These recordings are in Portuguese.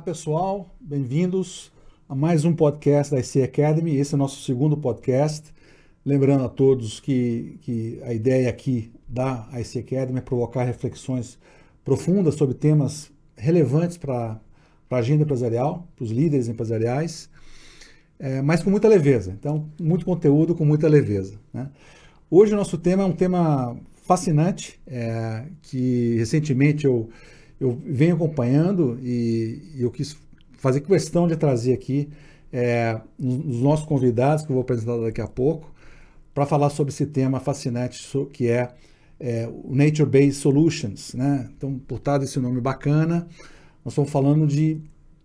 pessoal, bem-vindos a mais um podcast da IC Academy. Esse é o nosso segundo podcast. Lembrando a todos que a ideia aqui da IC Academy é provocar reflexões profundas sobre temas relevantes para a agenda empresarial, para os líderes empresariais, mas com muita leveza. Então, muito conteúdo com muita leveza, né? Hoje o nosso tema é um tema fascinante, que recentemente eu venho acompanhando e eu quis fazer questão de trazer aqui os nossos convidados, que eu vou apresentar daqui a pouco, para falar sobre esse tema fascinante que é o Nature-Based Solutions, né? Então, por trás desse nome bacana, nós estamos falando de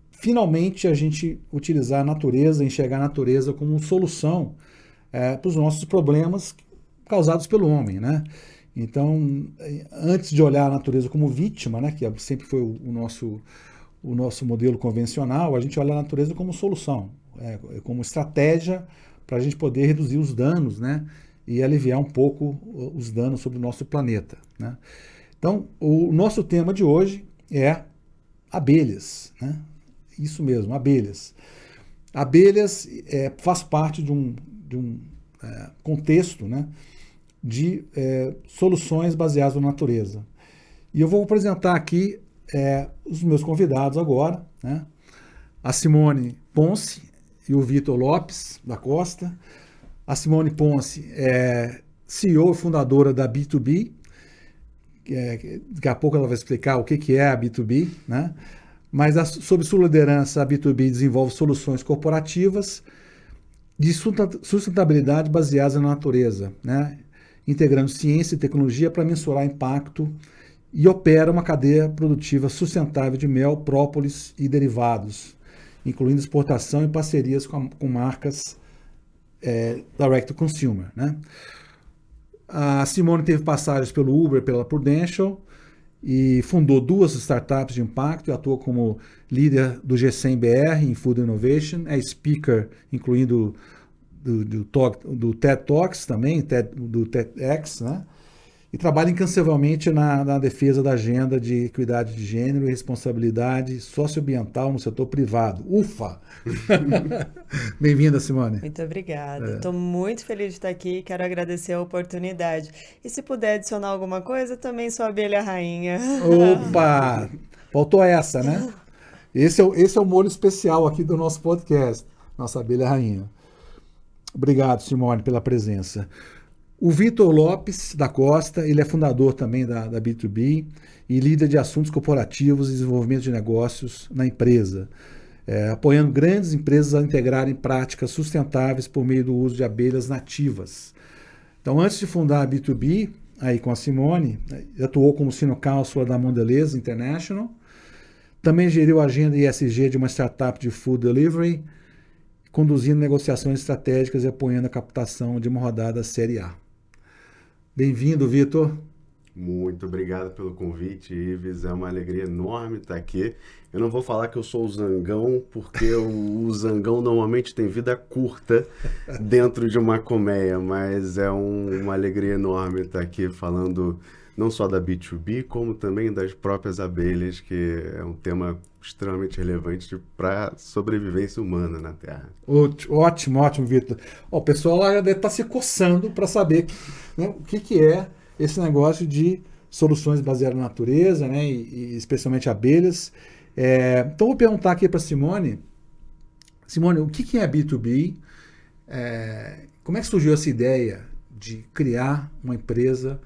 finalmente a gente utilizar a natureza, enxergar a natureza como solução para os nossos problemas causados pelo homem, né? Então, antes de olhar a natureza como vítima, né, que sempre foi o nosso modelo convencional, a gente olha a natureza como solução, como estratégia para a gente poder reduzir os danos, né, e aliviar um pouco os danos sobre o nosso planeta, né? Então, o nosso tema de hoje é abelhas, né? Isso mesmo, abelhas. Abelhas faz parte de um contexto, né, de soluções baseadas na natureza. E eu vou apresentar aqui os meus convidados agora, né? A Simone Ponce e o Vitor Lopes da Costa. A Simone Ponce é CEO e fundadora da B2B. Daqui a pouco ela vai explicar o que é a B2B, né? Mas sob sua liderança, a B2B desenvolve soluções corporativas de sustentabilidade baseadas na natureza, né? Integrando ciência e tecnologia para mensurar impacto, e opera uma cadeia produtiva sustentável de mel, própolis e derivados, incluindo exportação e parcerias com marcas direct to consumer, né? A Simone teve passagens pelo Uber, pela Prudential, e fundou 2 startups de impacto e atua como líder do G100 BR em Food Innovation, é speaker, incluindo do TED Talks também, do TEDx, né? E trabalha incansavelmente na defesa da agenda de equidade de gênero e responsabilidade socioambiental no setor privado. Ufa! Bem-vinda, Simone. Muito obrigada. Estou muito feliz de estar aqui, quero agradecer a oportunidade. E se puder adicionar alguma coisa, também sou abelha rainha. Opa! Faltou essa, né? Esse é o molho especial aqui do nosso podcast, nossa abelha rainha. Obrigado, Simone, pela presença. O Vitor Lopes da Costa, ele é fundador também da B2B e líder de assuntos corporativos e desenvolvimento de negócios na empresa, apoiando grandes empresas a integrarem práticas sustentáveis por meio do uso de abelhas nativas. Então, antes de fundar a B2B, aí com a Simone, atuou como Senior Counselor da Mondelez International, também geriu a agenda ESG de uma startup de food delivery, conduzindo negociações estratégicas e apoiando a captação de uma rodada Série A. Bem-vindo, Vitor. Muito obrigado pelo convite, Ives. É uma alegria enorme estar aqui. Eu não vou falar que eu sou o Zangão, porque o Zangão normalmente tem vida curta dentro de uma colmeia, mas é uma alegria enorme estar aqui falando não só da B2B, como também das próprias abelhas, que é um tema extremamente relevante para a sobrevivência humana na Terra. Ótimo, Vitor. O pessoal lá deve estar se coçando para saber né, o que é esse negócio de soluções baseadas na natureza, né, e especialmente abelhas. Então, vou perguntar aqui para a Simone. Simone, o que é a B2B? Como é que surgiu essa ideia de criar uma empresa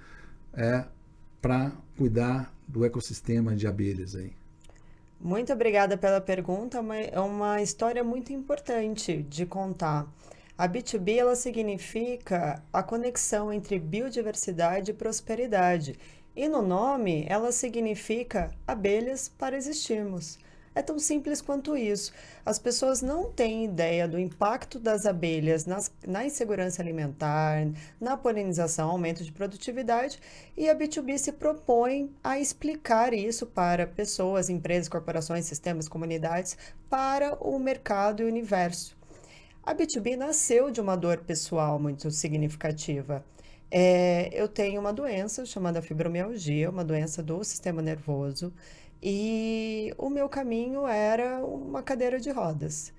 para cuidar do ecossistema de abelhas aí? Muito obrigada pela pergunta, é uma história muito importante de contar. A B2B, ela significa a conexão entre biodiversidade e prosperidade. E no nome, ela significa abelhas para existirmos. É tão simples quanto isso. As pessoas não têm ideia do impacto das abelhas na insegurança alimentar, na polinização, aumento de produtividade, e a B2B se propõe a explicar isso para pessoas, empresas, corporações, sistemas, comunidades, para o mercado e o universo. A B2B nasceu de uma dor pessoal muito significativa. Eu tenho uma doença chamada fibromialgia, uma doença do sistema nervoso, e o meu caminho era uma cadeira de rodas.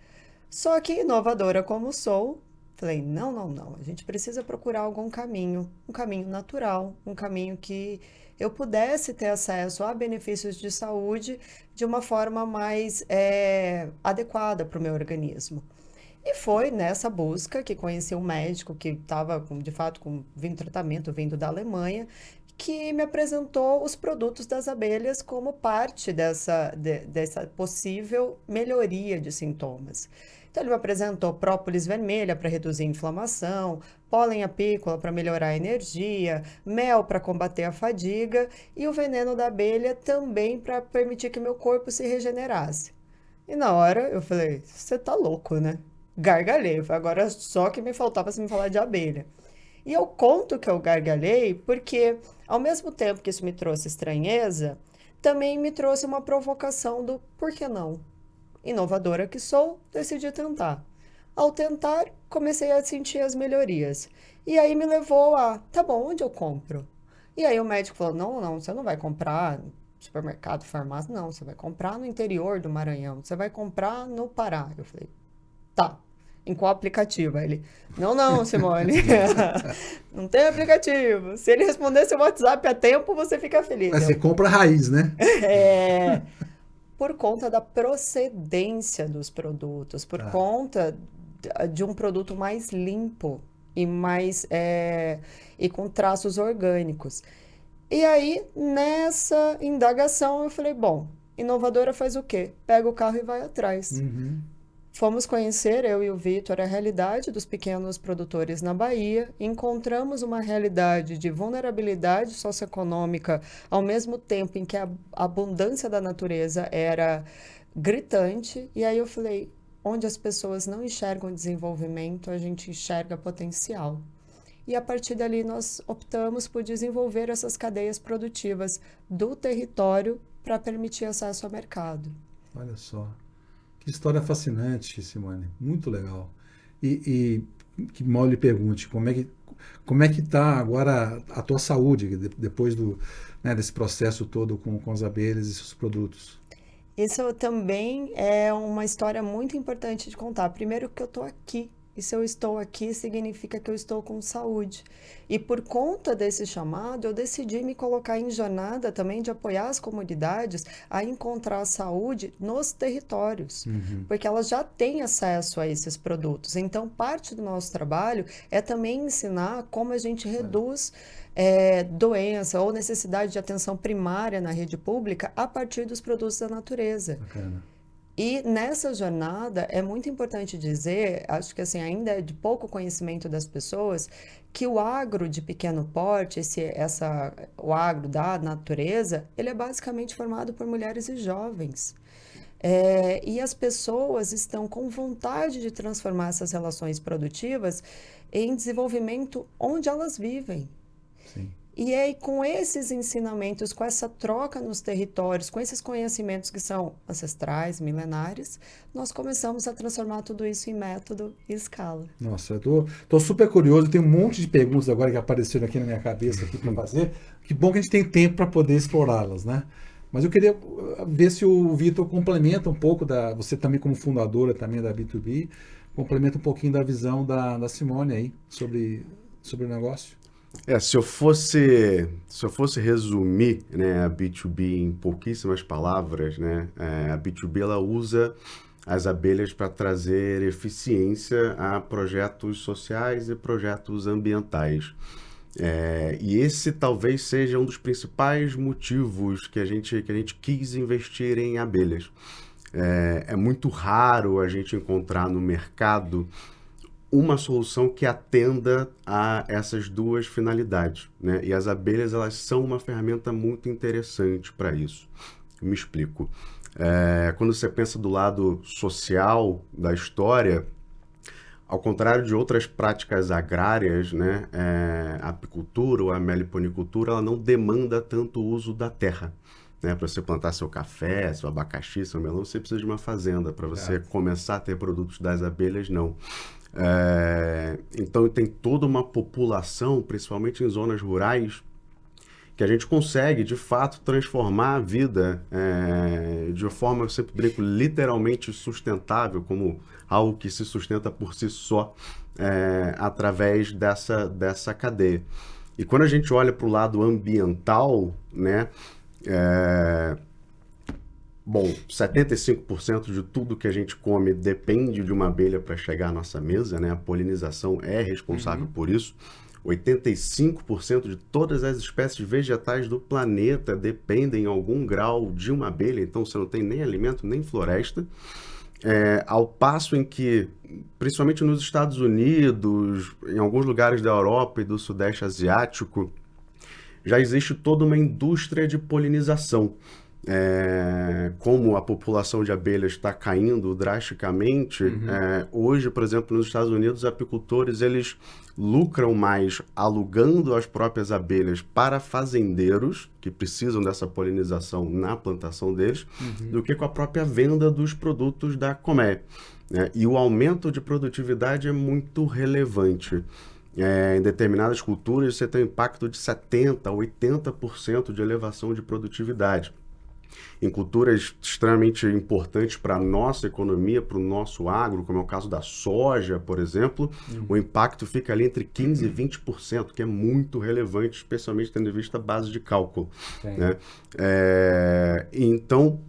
Só que, inovadora como sou, falei: não, não, não, a gente precisa procurar algum caminho, um caminho natural, um caminho que eu pudesse ter acesso a benefícios de saúde de uma forma mais adequada para o meu organismo. E foi nessa busca que conheci um médico que estava, de fato, vindo tratamento, vindo da Alemanha, que me apresentou os produtos das abelhas como parte dessa possível melhoria de sintomas. Então, ele me apresentou própolis vermelha para reduzir a inflamação, pólen apícola para melhorar a energia, mel para combater a fadiga e o veneno da abelha também para permitir que meu corpo se regenerasse. E na hora eu falei: você tá louco, né? Gargalhei. Agora só que me faltava você me falar de abelha. E eu conto que eu gargalhei porque, ao mesmo tempo que isso me trouxe estranheza, também me trouxe uma provocação do por que não? Inovadora que sou, decidi tentar. Ao tentar, comecei a sentir as melhorias. E aí me levou a, tá bom, onde eu compro? E aí o médico falou: não, não, você não vai comprar no supermercado, farmácia, não, você vai comprar no interior do Maranhão, você vai comprar no Pará. Eu falei: tá. Em qual aplicativo? Aí ele: não, não, Simone, não tem aplicativo. Se ele responder seu WhatsApp a tempo, você fica feliz. Mas você compra a raiz, né? É, por conta da procedência dos produtos, por conta de um produto mais limpo e e com traços orgânicos. E aí, nessa indagação, eu falei: bom, inovadora faz o quê? Pega o carro e vai atrás. Uhum. Fomos conhecer, eu e o Vitor, a realidade dos pequenos produtores na Bahia. Encontramos uma realidade de vulnerabilidade socioeconômica, ao mesmo tempo em que a abundância da natureza era gritante. E aí eu falei: onde as pessoas não enxergam desenvolvimento, a gente enxerga potencial. E a partir dali nós optamos por desenvolver essas cadeias produtivas do território para permitir acesso ao mercado. Olha só. Que história fascinante, Simone. Muito legal. E que mal lhe pergunte, como é que está agora a tua saúde depois desse processo todo com as abelhas e seus produtos? Isso também é uma história muito importante de contar. Primeiro, que eu estou aqui. E se eu estou aqui, significa que eu estou com saúde. E por conta desse chamado, eu decidi me colocar em jornada também de apoiar as comunidades a encontrar saúde nos territórios, porque elas já têm acesso a esses produtos. Então, parte do nosso trabalho é também ensinar como a gente reduz doença ou necessidade de atenção primária na rede pública a partir dos produtos da natureza. Bacana. E nessa jornada é muito importante dizer, acho que assim, ainda é de pouco conhecimento das pessoas, que o agro de pequeno porte, o agro da natureza, ele é basicamente formado por mulheres e jovens. E as pessoas estão com vontade de transformar essas relações produtivas em desenvolvimento onde elas vivem. Sim. E aí, com esses ensinamentos, com essa troca nos territórios, com esses conhecimentos que são ancestrais, milenares, nós começamos a transformar tudo isso em método e escala. Nossa, eu tô super curioso, tem um monte de perguntas agora que apareceram aqui na minha cabeça para fazer. Que bom que a gente tem tempo para poder explorá-las, né? Mas eu queria ver se o Vitor complementa um pouco você também como fundadora também da B2B, complementa um pouquinho da visão da Simone aí sobre o negócio. Se eu fosse resumir, né, a B2B em pouquíssimas palavras, né, a B2B ela usa as abelhas para trazer eficiência a projetos sociais e projetos ambientais. E esse talvez seja um dos principais motivos que a gente quis investir em abelhas. É muito raro a gente encontrar no mercado uma solução que atenda a essas duas finalidades, né? E as abelhas, elas são uma ferramenta muito interessante para isso. Eu me explico. Quando você pensa do lado social da história, ao contrário de outras práticas agrárias, né, a apicultura ou a meliponicultura, ela não demanda tanto o uso da terra. né? Para você plantar seu café, seu abacaxi, seu melão, você precisa de uma fazenda. Para você começar a ter produtos das abelhas, não. Então tem toda uma população, principalmente em zonas rurais, que a gente consegue, de fato, transformar a vida de uma forma, eu sempre brinco, literalmente sustentável, como algo que se sustenta por si só, através dessa cadeia. E quando a gente olha para o lado ambiental, né, 75% de tudo que a gente come depende de uma abelha para chegar à nossa mesa, né? A polinização é responsável por isso. 85% de todas as espécies vegetais do planeta dependem em algum grau de uma abelha, então você não tem nem alimento nem floresta. Ao passo em que, principalmente nos Estados Unidos, em alguns lugares da Europa e do Sudeste Asiático, já existe toda uma indústria de polinização. Como a população de abelhas está caindo drasticamente, hoje, por exemplo, nos Estados Unidos, os apicultores eles lucram mais alugando as próprias abelhas para fazendeiros que precisam dessa polinização na plantação deles, do que com a própria venda dos produtos da colmeia. E o aumento de produtividade é muito relevante. Em determinadas culturas, você tem um impacto de 70% a 80% de elevação de produtividade. Em culturas extremamente importantes para a nossa economia, para o nosso agro, como é o caso da soja, por exemplo, o impacto fica ali entre 15% e 20%, que é muito relevante, especialmente tendo em vista a base de cálculo. Né? Então,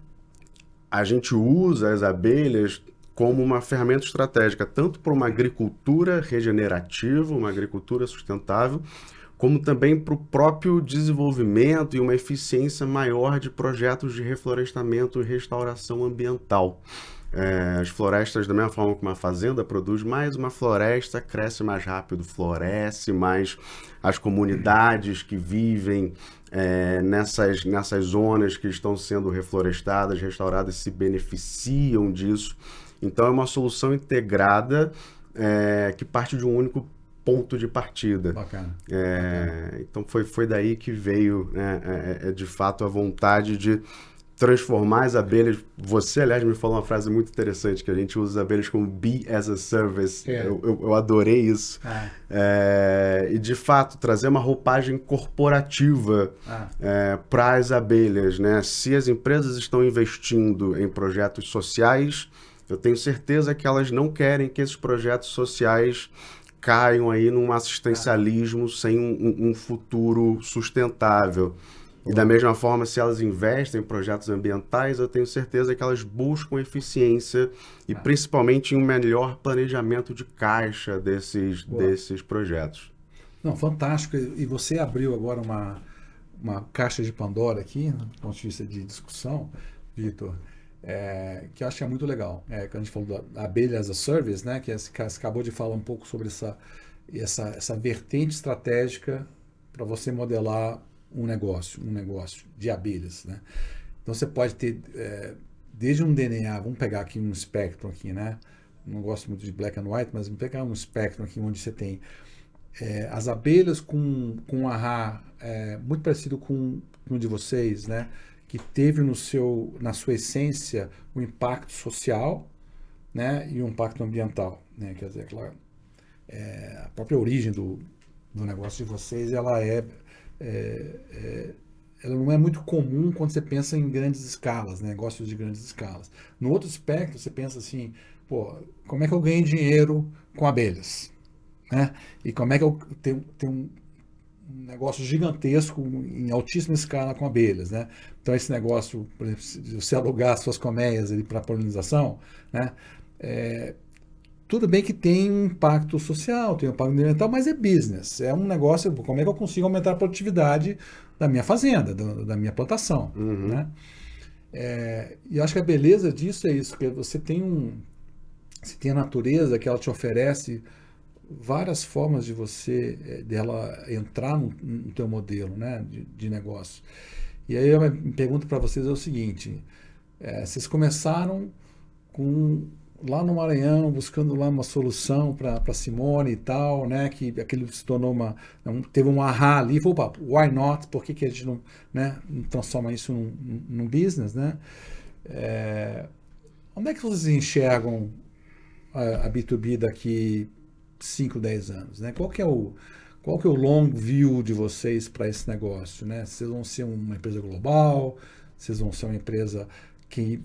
a gente usa as abelhas como uma ferramenta estratégica, tanto para uma agricultura regenerativa, uma agricultura sustentável, como também para o próprio desenvolvimento e uma eficiência maior de projetos de reflorestamento e restauração ambiental. As florestas, da mesma forma que uma fazenda produz mais, uma floresta cresce mais rápido, floresce mais. As comunidades que vivem nessas zonas que estão sendo reflorestadas, restauradas, se beneficiam disso. Então é uma solução integrada que parte de um único ponto de partida. Bacana. Então foi daí que veio, de fato, a vontade de transformar as abelhas. Você, aliás, me falou uma frase muito interessante, que a gente usa as abelhas como Bee as a Service. Eu adorei isso. E, de fato, trazer uma roupagem corporativa para as abelhas. Né? Se as empresas estão investindo em projetos sociais, eu tenho certeza que elas não querem que esses projetos sociais caiam aí num assistencialismo sem um futuro sustentável. E da mesma forma, se elas investem em projetos ambientais, eu tenho certeza que elas buscam eficiência e principalmente um melhor planejamento de caixa desses projetos. Não, fantástico. E você abriu agora uma caixa de Pandora aqui, do ponto de vista de discussão, Vitor, que eu acho que é muito legal. Quando a gente falou da abelha as a service, né, que você acabou de falar um pouco sobre essa vertente estratégica para você modelar um negócio de abelhas, né? Então você pode ter desde um DNA, vamos pegar aqui um espectro aqui, né? Não gosto muito de black and white, mas vamos pegar um espectro aqui onde você tem as abelhas com um arra muito parecido com o de vocês, né? Que teve na sua essência um impacto social, né? E um impacto ambiental, né? Quer dizer, claro, a própria origem do negócio de vocês, ela não é muito comum quando você pensa em grandes escalas, né? Negócios de grandes escalas. No outro espectro, você pensa assim, como é que eu ganho dinheiro com abelhas? Né? E como é que eu tenho um negócio gigantesco em altíssima escala com abelhas, né? Então esse negócio, por exemplo, se você alugar suas colmeias para polinização, né? Tudo bem que tem um impacto social, tem um impacto ambiental, mas é business, é um negócio, como é que eu consigo aumentar a produtividade da minha fazenda, da minha plantação, né? E eu acho que a beleza disso é isso, que você tem a natureza que ela te oferece várias formas de dela entrar no teu modelo, né, de negócio. E aí a minha pergunta para vocês é o seguinte: vocês começaram com lá no Maranhão, buscando lá uma solução para Simone e tal, né? Que aquilo se tornou teve um ahá ali, falou, opa, why not? Por que a gente não, né, não transforma isso num business, né? Onde é que vocês enxergam a B2B daqui 5, 10 anos, né? Qual que é o long view de vocês para esse negócio, né? Vocês vão ser uma empresa global, vocês vão ser uma empresa que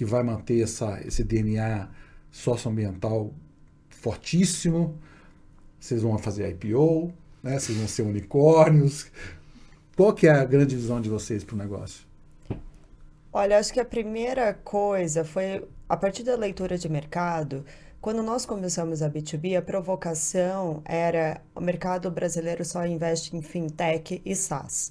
vai manter esse DNA socioambiental fortíssimo, vocês vão fazer IPO, né? Vocês vão ser unicórnios. Qual que é a grande visão de vocês para o negócio? Olha, acho que a primeira coisa foi, a partir da leitura de mercado, quando nós começamos a B2B, a provocação era o mercado brasileiro só investe em fintech e SaaS.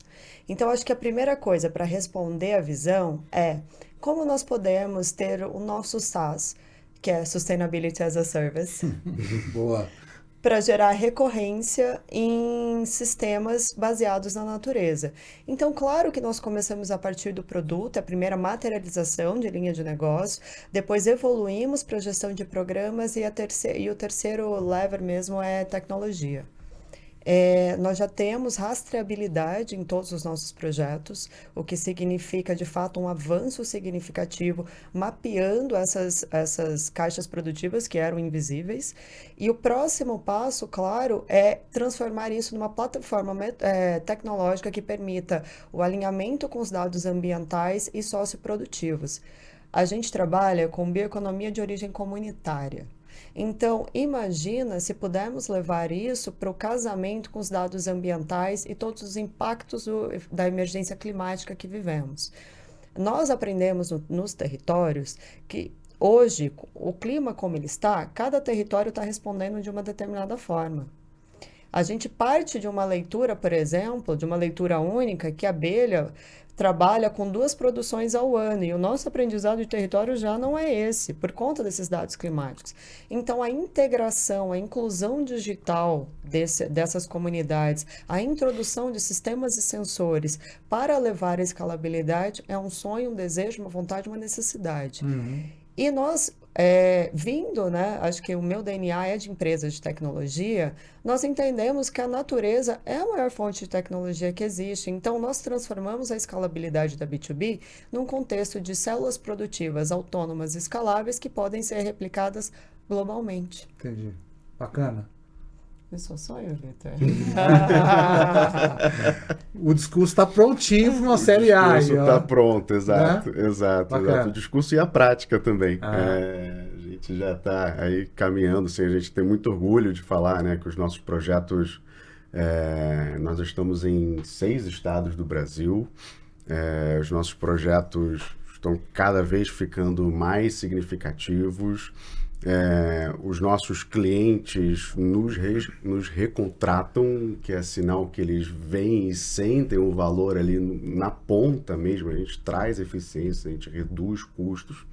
Então, acho que a primeira coisa para responder à visão é como nós podemos ter o nosso SaaS, que é Sustainability as a Service, Boa. para gerar recorrência em sistemas baseados na natureza. Então, claro que nós começamos a partir do produto, a primeira materialização de linha de negócio, depois evoluímos para a gestão de programas e o terceiro lever mesmo é tecnologia. Nós já temos rastreabilidade em todos os nossos projetos, o que significa, de fato, um avanço significativo, mapeando essas caixas produtivas que eram invisíveis. E o próximo passo, claro, é transformar isso numa plataforma tecnológica que permita o alinhamento com os dados ambientais e socioprodutivos. A gente trabalha com bioeconomia de origem comunitária. Então, imagina se pudermos levar isso para o casamento com os dados ambientais e todos os impactos da emergência climática que vivemos. Nós aprendemos nos territórios que hoje, o clima como ele está, cada território está respondendo de uma determinada forma. A gente parte de uma leitura, por exemplo, de uma leitura única, que a abelha trabalha com 2 produções ao ano, e o nosso aprendizado de território já não é esse, por conta desses dados climáticos. Então, a integração, a inclusão digital dessas comunidades, a introdução de sistemas e sensores para levar a escalabilidade é um sonho, um desejo, uma vontade, uma necessidade. E nós, vindo, né, acho que o meu DNA é de empresa de tecnologia, nós entendemos que a natureza é a maior fonte de tecnologia que existe. Então, nós transformamos a escalabilidade da B2B num contexto de células produtivas autônomas e escaláveis que podem ser replicadas globalmente. Entendi. Bacana. Isso é sonho, Vitor. O discurso está prontinho para uma série A. O discurso está pronto, exato, Né? exato. O discurso e a prática também. A gente já está aí caminhando, assim, a gente tem muito orgulho de falar, né, que os nossos projetos, nós estamos em 6 estados do Brasil, os nossos projetos estão cada vez ficando mais significativos. Os nossos clientes nos recontratam, que é sinal que eles veem e sentem o valor ali na ponta mesmo. A gente traz eficiência, a gente reduz custos.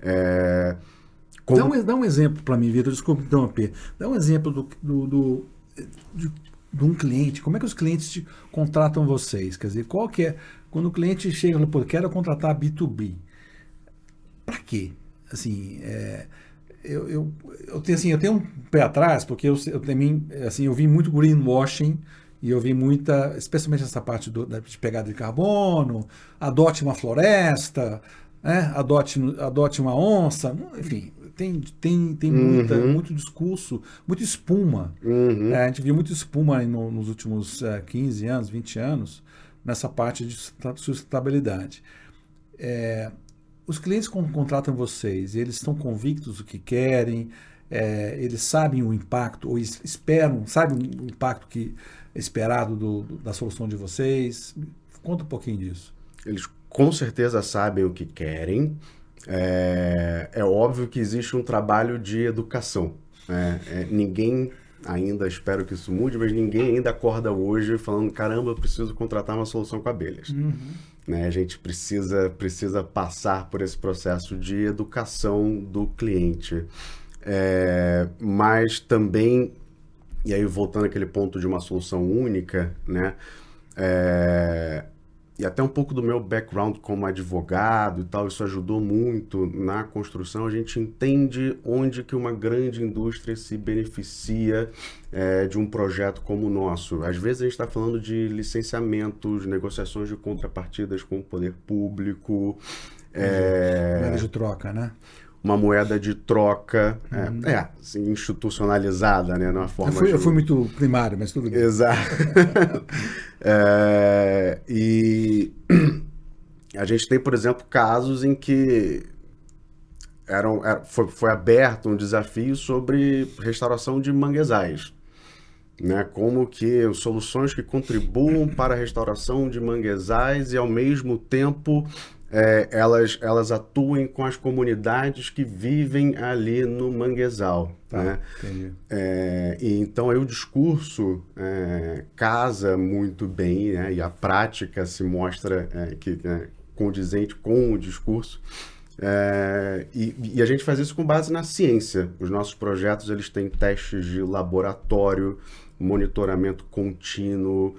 Dá um exemplo para mim, Vitor, desculpa interromper. Dá um exemplo de um cliente. Como é que os clientes contratam vocês? Quer dizer, qual que é... Quando o cliente chega e fala, pô, quero contratar B2B. Para quê? Assim, eu tenho um pé atrás, porque eu também, assim, eu vi muito greenwashing e eu vi muita, especialmente essa parte de pegada de carbono, adote uma floresta, né? adote uma onça, enfim, tem muito discurso, muita espuma. A gente viu muita espuma nos últimos 15 anos, 20 anos, nessa parte de sustentabilidade. Os clientes contratam vocês, eles estão convictos do que querem, eles sabem o impacto, ou esperam, sabem o impacto que é esperado da solução de vocês? Conta um pouquinho disso. Eles com certeza sabem o que querem. É óbvio que existe um trabalho de educação. Ninguém ainda, espero que isso mude, mas ninguém ainda acorda hoje falando, caramba, eu preciso contratar uma solução com abelhas. A gente precisa passar por esse processo de educação do cliente. Mas também, e aí voltando àquele ponto de uma solução única, né? e até um pouco do meu background como advogado e tal, isso ajudou muito na construção. A gente entende onde que uma grande indústria se beneficia de um projeto como o nosso. Às vezes a gente está falando de licenciamentos, negociações de contrapartidas com o poder público. Moeda de troca, né? Uma moeda de troca, assim, institucionalizada, né? Numa forma Eu fui muito primário, mas tudo bem. Exato. E a gente tem, por exemplo, casos em que foi aberto um desafio sobre restauração de manguezais, né? Como que soluções que contribuam para a restauração de manguezais e, ao mesmo tempo, elas atuem com as comunidades que vivem ali no manguezal. Tá, né? entendi. E então aí o discurso casa muito bem, né? E a prática se mostra condizente com o discurso. E a gente faz isso com base na ciência. Os nossos projetos eles têm testes de laboratório, monitoramento contínuo,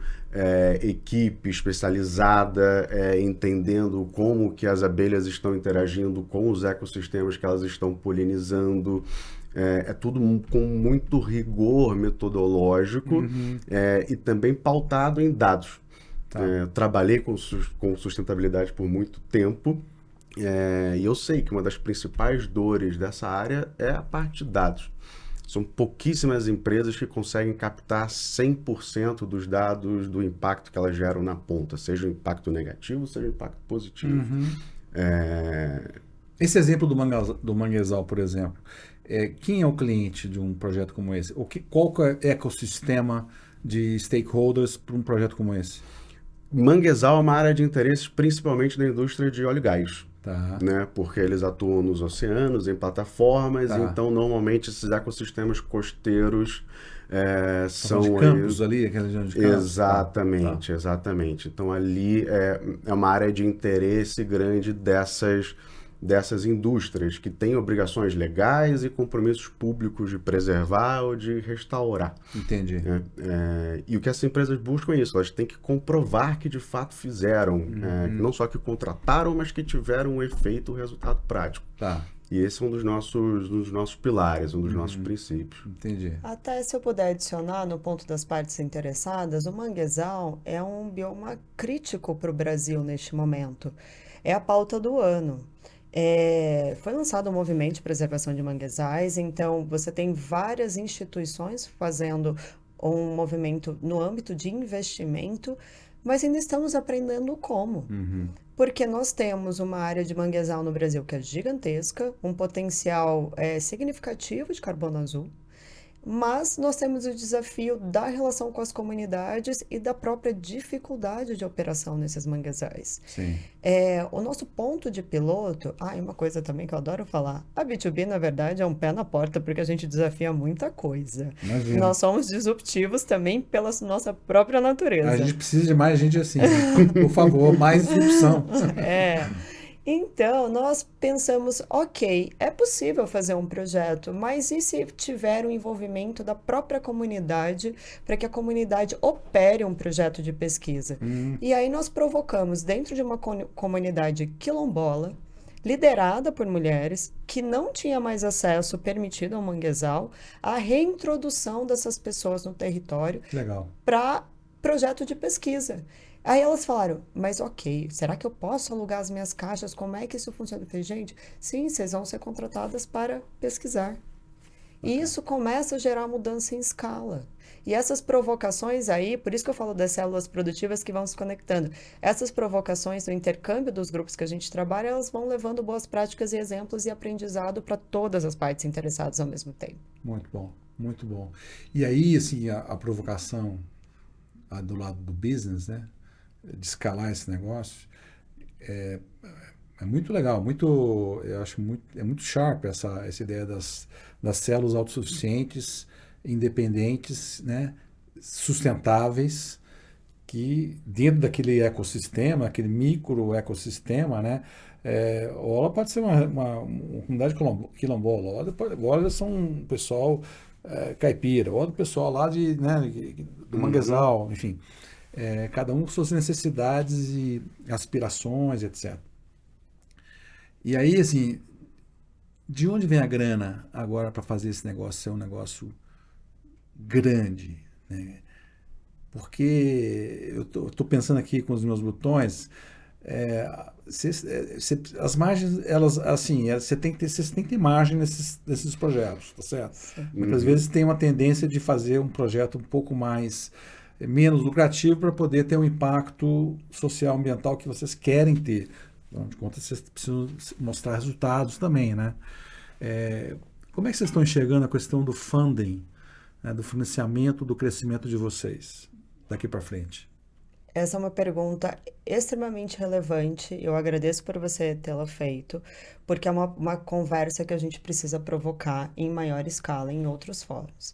equipe especializada, entendendo como que as abelhas estão interagindo com os ecossistemas que elas estão polinizando. É tudo com muito rigor metodológico e também pautado em dados. Tá. Trabalhei com sustentabilidade por muito tempo. E eu sei que uma das principais dores dessa área é a parte de dados. São pouquíssimas empresas que conseguem captar 100% dos dados do impacto que elas geram na ponta, seja o impacto negativo, seja o impacto positivo. Esse exemplo do manguezal, por exemplo, quem é o cliente de um projeto como esse? Qual que é o ecossistema de stakeholders para um projeto como esse? Manguezal é uma área de interesse principalmente da indústria de óleo e gás. Tá. Né? Porque eles atuam nos oceanos, em plataformas, então normalmente esses ecossistemas costeiros são de campos ali, aquela região de campos. Exatamente, exatamente. Então ali é uma área de interesse grande dessas indústrias que têm obrigações legais e compromissos públicos de preservar ou de restaurar. Entendi. E o que essas empresas buscam é isso, elas têm que comprovar que de fato fizeram, não só que contrataram, mas que tiveram um efeito, um resultado prático. Tá. E esse é um dos nossos pilares, um dos nossos princípios. Entendi. Até se eu puder adicionar no ponto das partes interessadas, o manguezal é um bioma crítico para o Brasil neste momento. É a pauta do ano. Foi lançado um movimento de preservação de manguezais, então você tem várias instituições fazendo um movimento no âmbito de investimento, mas ainda estamos aprendendo como. Porque nós temos uma área de manguezal no Brasil que é gigantesca, um potencial significativo de carbono azul, mas nós temos o desafio da relação com as comunidades e da própria dificuldade de operação nesses manguezais. Sim. O nosso ponto de piloto, e uma coisa também que eu adoro falar, a B2B, na verdade, é um pé na porta, porque a gente desafia muita coisa. Imagina. Nós somos disruptivos também pela nossa própria natureza. A gente precisa de mais gente assim. Por favor, mais disrupção. Então, nós pensamos, ok, é possível fazer um projeto, mas e se tiver o envolvimento da própria comunidade para que a comunidade opere um projeto de pesquisa? E aí nós provocamos, dentro de uma comunidade quilombola, liderada por mulheres, que não tinha mais acesso permitido ao manguezal, a reintrodução dessas pessoas no território para projeto de pesquisa. Aí elas falaram, mas ok, será que eu posso alugar as minhas caixas? Como é que isso funciona? Eu falei, gente, sim, vocês vão ser contratadas para pesquisar. E isso começa a gerar mudança em escala. E essas provocações aí, por isso que eu falo das células produtivas que vão se conectando, essas provocações do intercâmbio dos grupos que a gente trabalha, elas vão levando boas práticas e exemplos e aprendizado para todas as partes interessadas ao mesmo tempo. Muito bom, muito bom. E aí, assim, a provocação do lado do business, né? De escalar esse negócio, é muito legal, eu acho muito sharp essa ideia das células autossuficientes, independentes, né, sustentáveis, que dentro daquele ecossistema, aquele micro ecossistema, né, ou ela pode ser uma comunidade quilombola, ou elas são um pessoal caipira, ou do pessoal lá do manguezal, enfim. cada um com suas necessidades e aspirações, etc. E aí, assim, de onde vem a grana agora para fazer esse negócio ser um negócio grande, né? Porque eu tô pensando aqui com os meus botões, as margens, elas, assim, você tem que ter margem nesses projetos, tá certo? Sim. Muitas vezes tem uma tendência de fazer um projeto um pouco mais, menos lucrativo para poder ter um impacto social, ambiental que vocês querem ter. Afinal de contas, vocês precisam mostrar resultados também, né? Como é que vocês estão enxergando a questão do funding, né, do financiamento, do crescimento de vocês daqui para frente? Essa é uma pergunta extremamente relevante. Eu agradeço por você tê-la feito, porque é uma conversa que a gente precisa provocar em maior escala em outros fóruns.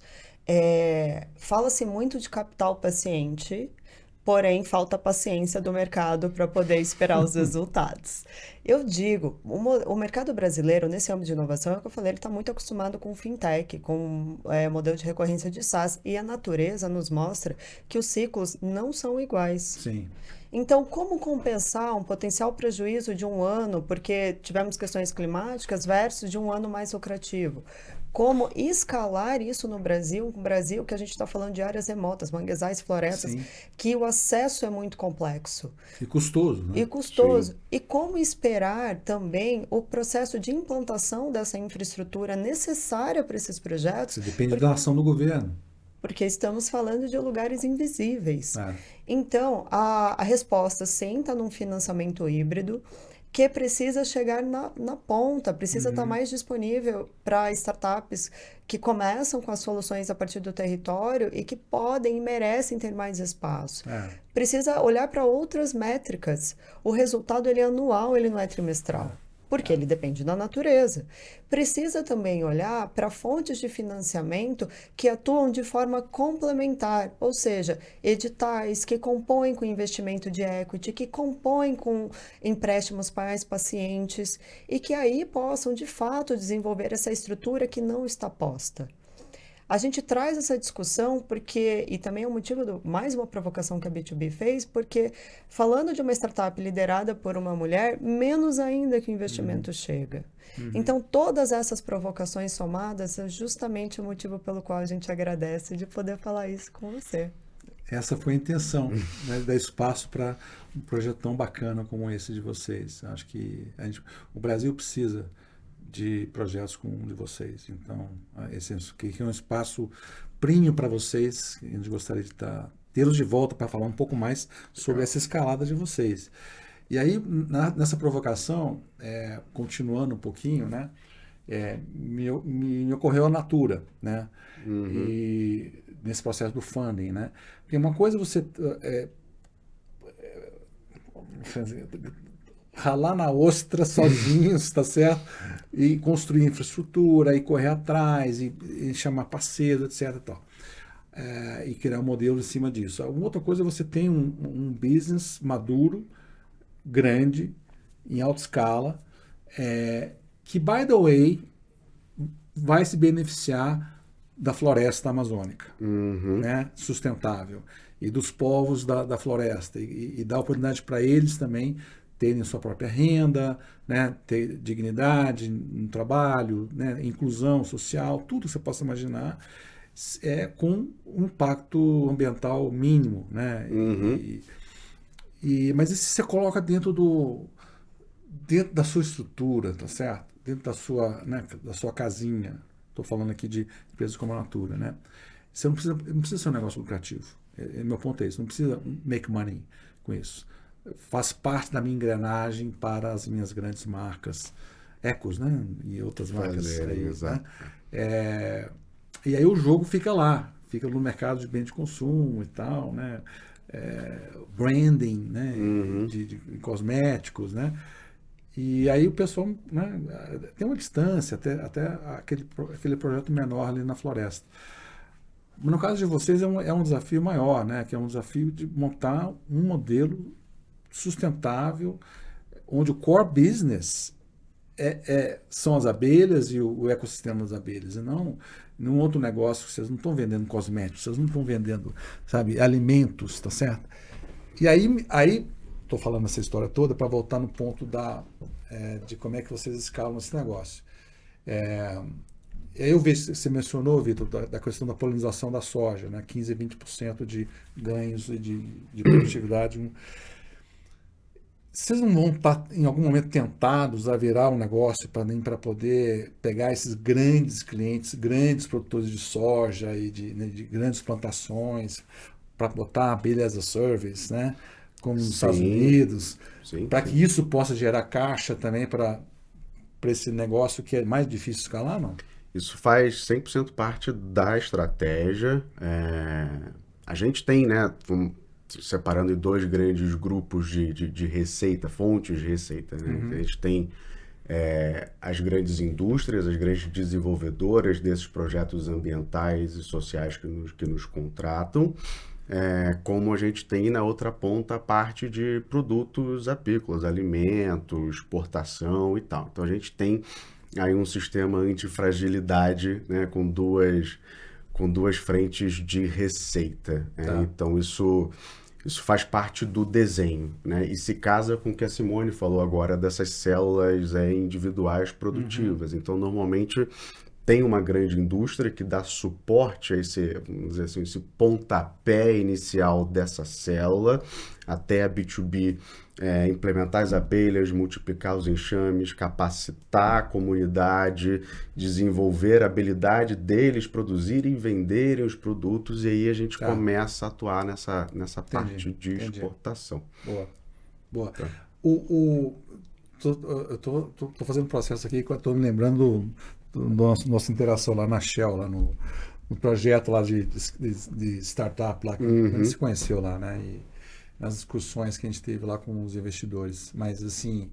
Fala-se muito de capital paciente, porém falta paciência do mercado para poder esperar os resultados. Eu digo, o mercado brasileiro, nesse âmbito de inovação, é o que eu falei, ele está muito acostumado com fintech, com modelo de recorrência de SaaS, e a natureza nos mostra que os ciclos não são iguais. Sim. Então, como compensar um potencial prejuízo de um ano, porque tivemos questões climáticas, versus de um ano mais lucrativo? Como escalar isso no Brasil, que a gente está falando de áreas remotas, manguezais, florestas, Sim. que o acesso é muito complexo. E custoso, né? E custoso. Sim. E como esperar também o processo de implantação dessa infraestrutura necessária para esses projetos, Você depende da ação do governo. porque estamos falando de lugares invisíveis. É. Então, a resposta sim está num financiamento híbrido, que precisa chegar na ponta, precisa estar mais disponível para startups que começam com as soluções a partir do território e que podem e merecem ter mais espaço. Precisa olhar para outras métricas. O resultado ele é anual, ele não é trimestral. Porque ele depende da natureza. Precisa também olhar para fontes de financiamento que atuam de forma complementar, ou seja, editais que compõem com investimento de equity, que compõem com empréstimos pais pacientes e que aí possam, de fato, desenvolver essa estrutura que não está posta. A gente traz essa discussão porque, e também é um motivo mais uma provocação que a B2B fez, porque falando de uma startup liderada por uma mulher, menos ainda que o investimento chega. Então, todas essas provocações somadas é justamente o motivo pelo qual a gente agradece de poder falar isso com você. Essa foi a intenção, né, dar espaço para um projeto tão bacana como esse de vocês. Acho que o Brasil precisa de projetos como um de vocês. Então, esse é um espaço premium para vocês. A gente gostaria de tê-los de volta para falar um pouco mais sobre essa escalada de vocês. E aí, nessa provocação, continuando um pouquinho, né, me ocorreu a Natura, né, e nesse processo do funding, né, porque uma coisa é você ralar na ostra sozinhos, tá certo? E construir infraestrutura, e correr atrás, e chamar parceiro, etc. E tal. E criar um modelo em cima disso. Uma outra coisa é você tem um business maduro, grande, em alta escala, que, by the way, vai se beneficiar da floresta amazônica, né? Sustentável, e dos povos da floresta, e dá oportunidade para eles também terem sua própria renda, né, ter dignidade no trabalho, né, inclusão social, tudo que você possa imaginar, com um impacto ambiental mínimo, né? Mas isso você coloca dentro da sua estrutura, tá certo? Dentro da sua casinha. Estou falando aqui de empresas como a Natura, né? Você não precisa ser um negócio lucrativo. Meu ponto é esse, não precisa make money com isso. Faz parte da minha engrenagem para as minhas grandes marcas, Ecos, né? E outras marcas aí, exato. Né? E aí o jogo fica lá, fica no mercado de bem de consumo e tal, né? Branding, né? De cosméticos, né? E aí o pessoal, né, tem uma distância até aquele projeto menor ali na floresta. No caso de vocês é um desafio maior, né? Que é um desafio de montar um modelo sustentável, onde o core business são as abelhas e o ecossistema das abelhas, e não num outro negócio. Vocês não estão vendendo cosméticos, vocês não estão vendendo, sabe, alimentos, tá certo? E aí estou falando essa história toda para voltar no ponto de como é que vocês escalam esse negócio. Eu vejo que você mencionou, Vitor, da questão da polinização da soja, né? 15% a 20% de ganhos de produtividade. Vocês não vão estar, em algum momento, tentados a virar um negócio para poder pegar esses grandes clientes, grandes produtores de soja e de grandes plantações, para botar abelha as a service, né? Como nos Estados Unidos, para que isso possa gerar caixa também para esse negócio que é mais difícil escalar, não? Isso faz 100% parte da estratégia. A gente tem, né, separando em dois grandes grupos de receita, fontes de receita, né? A gente tem as grandes indústrias, as grandes desenvolvedoras desses projetos ambientais e sociais que nos contratam, como a gente tem na outra ponta a parte de produtos apícolas, alimentos, exportação e tal. Então a gente tem aí um sistema antifragilidade, né, com duas frentes de receita. Tá. Então isso faz parte do desenho, né? E se casa com o que a Simone falou agora dessas células individuais produtivas. Então, normalmente, tem uma grande indústria que dá suporte a vamos dizer assim, esse pontapé inicial dessa célula até a B2B implementar as abelhas, multiplicar os enxames, capacitar a comunidade, desenvolver a habilidade deles produzirem e venderem os produtos, e aí a gente começa a atuar nessa parte de exportação. Boa. Tá. Eu tô fazendo um processo aqui que eu estou me lembrando da nossa interação lá na Shell, lá no projeto lá de startup lá, que a gente se conheceu lá, né? E nas discussões que a gente teve lá com os investidores. Mas, assim,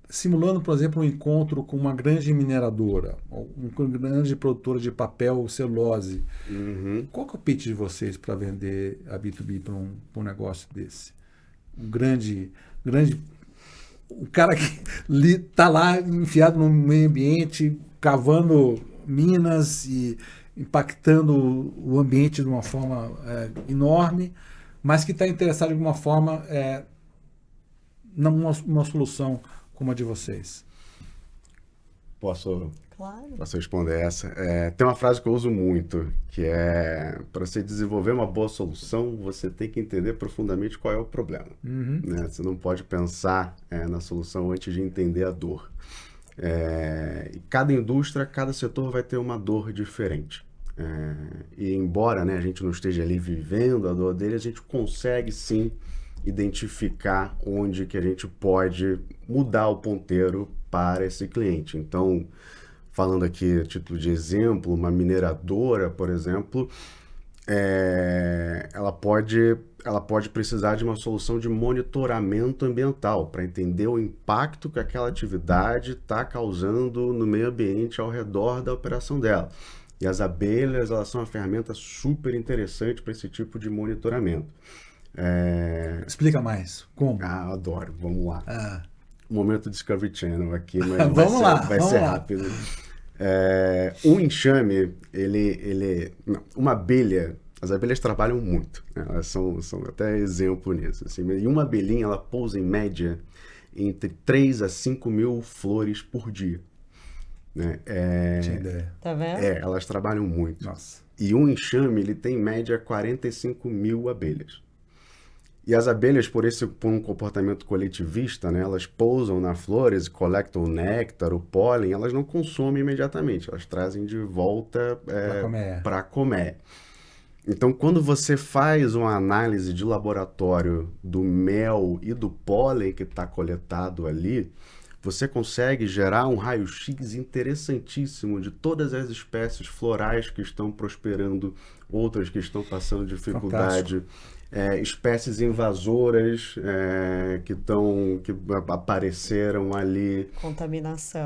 simulando, por exemplo, um encontro com uma grande mineradora, ou uma grande produtora de papel celulose, qual que é o pitch de vocês para vender a B2B para um negócio desse? Um grande o cara que está lá enfiado no meio ambiente, cavando minas e impactando o ambiente de uma forma enorme, mas que está interessado de alguma forma numa solução como a de vocês. Posso Claro. responder essa? Tem uma frase que eu uso muito, que é: para você desenvolver uma boa solução, você tem que entender profundamente qual é o problema. Né? Você não pode pensar na solução antes de entender a dor. E cada indústria, cada setor vai ter uma dor diferente. E embora, né, a gente não esteja ali vivendo a dor dele, a gente consegue sim identificar onde que a gente pode mudar o ponteiro para esse cliente. Então, falando aqui a título de exemplo, uma mineradora, por exemplo, ela pode precisar de uma solução de monitoramento ambiental para entender o impacto que aquela atividade está causando no meio ambiente ao redor da operação dela. E as abelhas, elas são uma ferramenta super interessante para esse tipo de monitoramento. Explica mais. Como? Adoro. Vamos lá. Momento Discovery Channel aqui, mas vai ser rápido. Um enxame, uma abelha, as abelhas trabalham muito, né? Elas são até exemplo nisso. Assim, e uma abelhinha, ela pousa em média entre 3 a 5 mil flores por dia. Né? Tinha ideia. Tá vendo? Elas trabalham muito. Nossa. E um enxame, ele tem em média 45 mil abelhas. E as abelhas, por um comportamento coletivista, né, elas pousam nas flores, coletam o néctar, o pólen, elas não consomem imediatamente, elas trazem de volta para comer. Então, quando você faz uma análise de laboratório do mel e do pólen que está coletado ali, você consegue gerar um raio-x interessantíssimo de todas as espécies florais que estão prosperando, outras que estão passando dificuldade. Espécies invasoras que apareceram ali.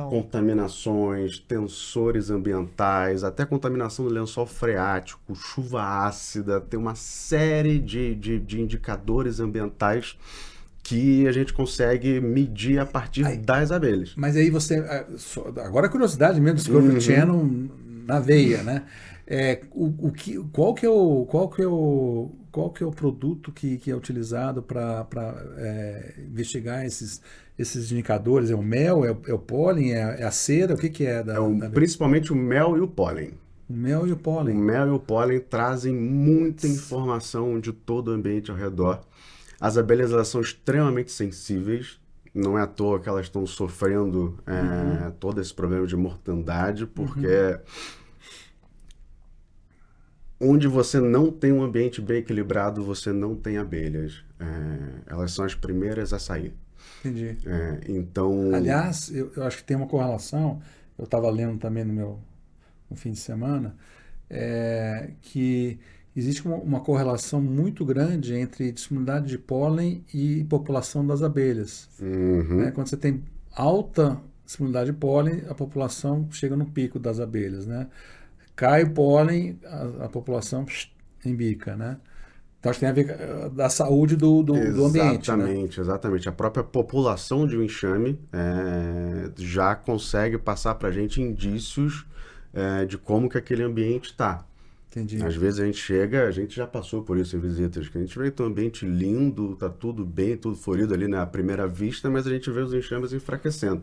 Contaminações, tensores ambientais, até contaminação do lençol freático, chuva ácida, tem uma série de indicadores ambientais que a gente consegue medir a partir das abelhas. Mas aí você... Agora a curiosidade mesmo, Discovery Channel na veia, né? Qual que é o produto que é utilizado para investigar esses indicadores? É o mel, é o pólen, é a cera? O que é Principalmente o mel e o pólen. O mel e o O pólen. mel e o pólen trazem muita informação de todo o ambiente ao redor. As abelhas, elas são extremamente sensíveis. Não é à toa que elas estão sofrendo todo esse problema de mortandade, porque onde você não tem um ambiente bem equilibrado, você não tem abelhas. Elas são as primeiras a sair. Entendi. Então... Aliás, eu acho que tem uma correlação, eu estava lendo também no fim de semana, que existe uma correlação muito grande entre disponibilidade de pólen e população das abelhas. Né? Quando você tem alta disponibilidade de pólen, a população chega no pico das abelhas. Né? Cai o pólen, a população embica. Né? Então, acho que tem a ver com a saúde do ambiente. Exatamente, né? Exatamente. A própria população de um enxame já consegue passar para a gente indícios de como que aquele ambiente está. Entendi. Às vezes a gente já passou por isso em visitas, que a gente vê que tem um ambiente lindo, tá tudo bem, tudo florido ali na primeira vista, mas a gente vê os enxames enfraquecendo.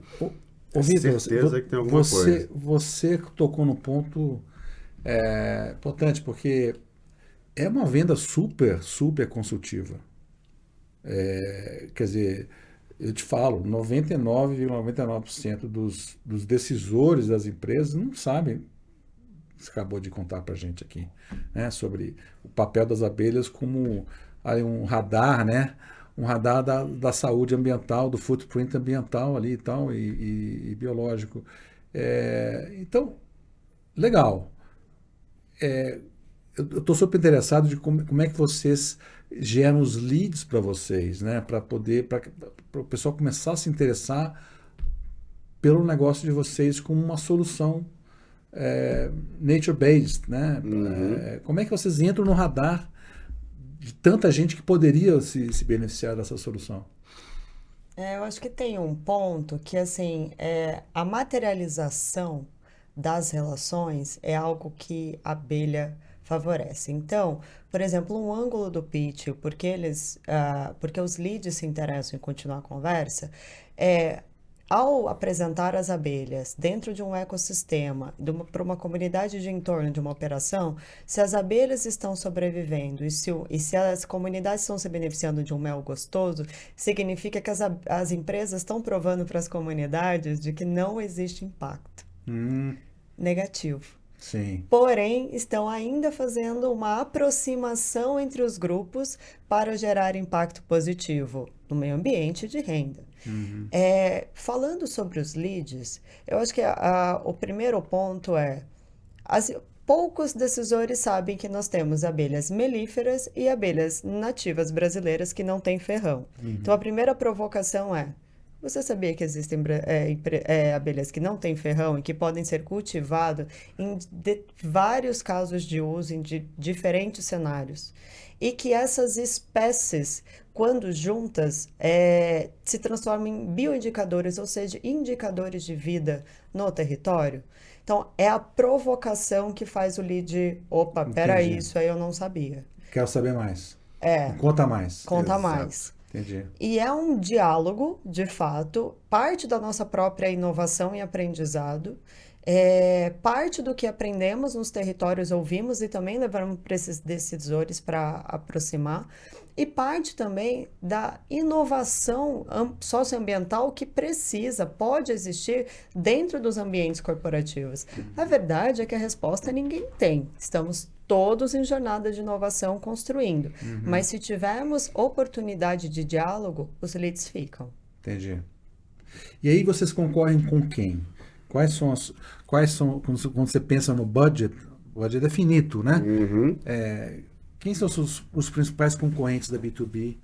Vitor, certeza que tem alguma coisa. Você tocou no ponto importante, porque é uma venda super, super consultiva. Quer dizer, eu te falo, 99,99% dos decisores das empresas não sabem. Você acabou de contar para a gente aqui, né, sobre o papel das abelhas como um radar, né, um radar da saúde ambiental, do footprint ambiental ali e tal, e biológico. Então, legal. Eu estou super interessado de como é que vocês geram os leads para vocês, né, para o pessoal começar a se interessar pelo negócio de vocês como uma solução nature-based, né? Como é que vocês entram no radar de tanta gente que poderia se beneficiar dessa solução? Eu acho que tem um ponto que, assim, a materialização das relações é algo que a abelha favorece. Então, por exemplo, um ângulo do pitch, porque os leads se interessam em continuar a conversa, ao apresentar as abelhas dentro de um ecossistema, para uma comunidade de entorno de uma operação, se as abelhas estão sobrevivendo e se as comunidades estão se beneficiando de um mel gostoso, significa que as empresas estão provando para as comunidades de que não existe impacto negativo. Sim. Porém, estão ainda fazendo uma aproximação entre os grupos para gerar impacto positivo no meio ambiente e de renda. Falando sobre os leads, eu acho que o primeiro ponto poucos decisores sabem que nós temos abelhas melíferas e abelhas nativas brasileiras que não têm ferrão. Então, a primeira provocação você sabia que existem abelhas que não têm ferrão e que podem ser cultivadas em vários casos de uso em diferentes cenários? E que essas espécies, quando juntas, se transformam em bioindicadores, ou seja, indicadores de vida no território? Então, é a provocação que faz o lead, opa, peraí, isso aí eu não sabia. Quero saber mais. Conta mais. Conta mais. Entendi. E é um diálogo, de fato, parte da nossa própria inovação e aprendizado, parte do que aprendemos nos territórios, ouvimos e também levamos para esses decisores para aproximar, e parte também da inovação socioambiental que pode existir dentro dos ambientes corporativos. A verdade é que a resposta ninguém tem. Estamos todos em jornada de inovação construindo. Mas se tivermos oportunidade de diálogo, os leads ficam. Entendi. E aí vocês concorrem com quem? Quais são quando você pensa no budget, o budget é finito, né? Quem são os principais concorrentes da B2B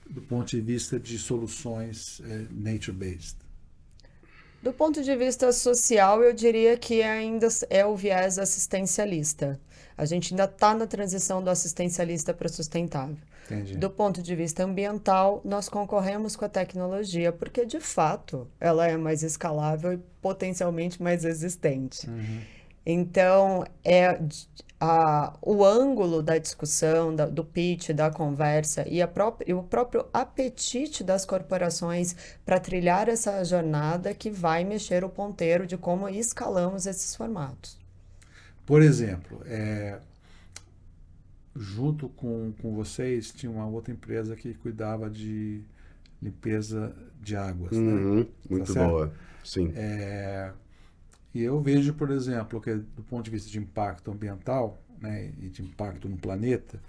do ponto de vista de soluções nature-based? Do ponto de vista social, eu diria que ainda é o viés assistencialista. A gente ainda está na transição do assistencialista para o sustentável. Entendi. Do ponto de vista ambiental, nós concorremos com a tecnologia, porque, de fato, ela é mais escalável e potencialmente mais resistente. Então, o ângulo da discussão, do pitch, da conversa e o próprio apetite das corporações para trilhar essa jornada que vai mexer o ponteiro de como escalamos esses formatos. Por exemplo, junto com vocês, tinha uma outra empresa que cuidava de limpeza de águas, né? Muito certo? boa, sim. E eu vejo, por exemplo, que do ponto de vista de impacto ambiental, né, e de impacto no planeta,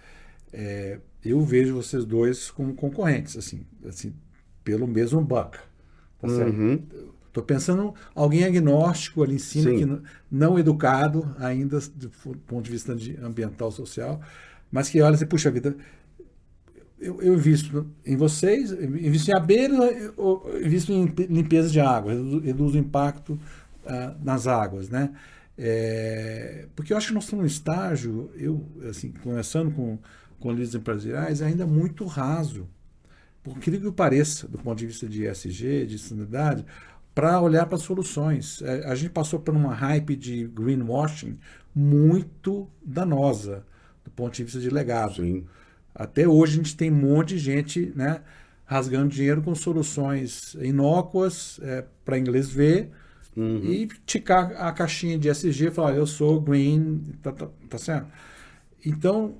eu vejo vocês dois como concorrentes, assim pelo mesmo buck. Tá certo? Estou pensando alguém agnóstico ali em cima, Sim. que não educado ainda do ponto de vista ambiental, social, mas que olha assim, puxa vida, eu invisto em vocês, invisto em abelhas, invisto em limpeza de água, reduzo o impacto nas águas, né? Porque eu acho que nós estamos num estágio, assim, conversando com líderes empresariais, ainda muito raso, por incrível que pareça, do ponto de vista de ESG, de sustentabilidade, para olhar para soluções. A gente passou por uma hype de greenwashing muito danosa, do ponto de vista de legado. Sim. Até hoje a gente tem um monte de gente, né, rasgando dinheiro com soluções inócuas para inglês ver e ticar a caixinha de ESG e falar, eu sou green, tá certo? Então,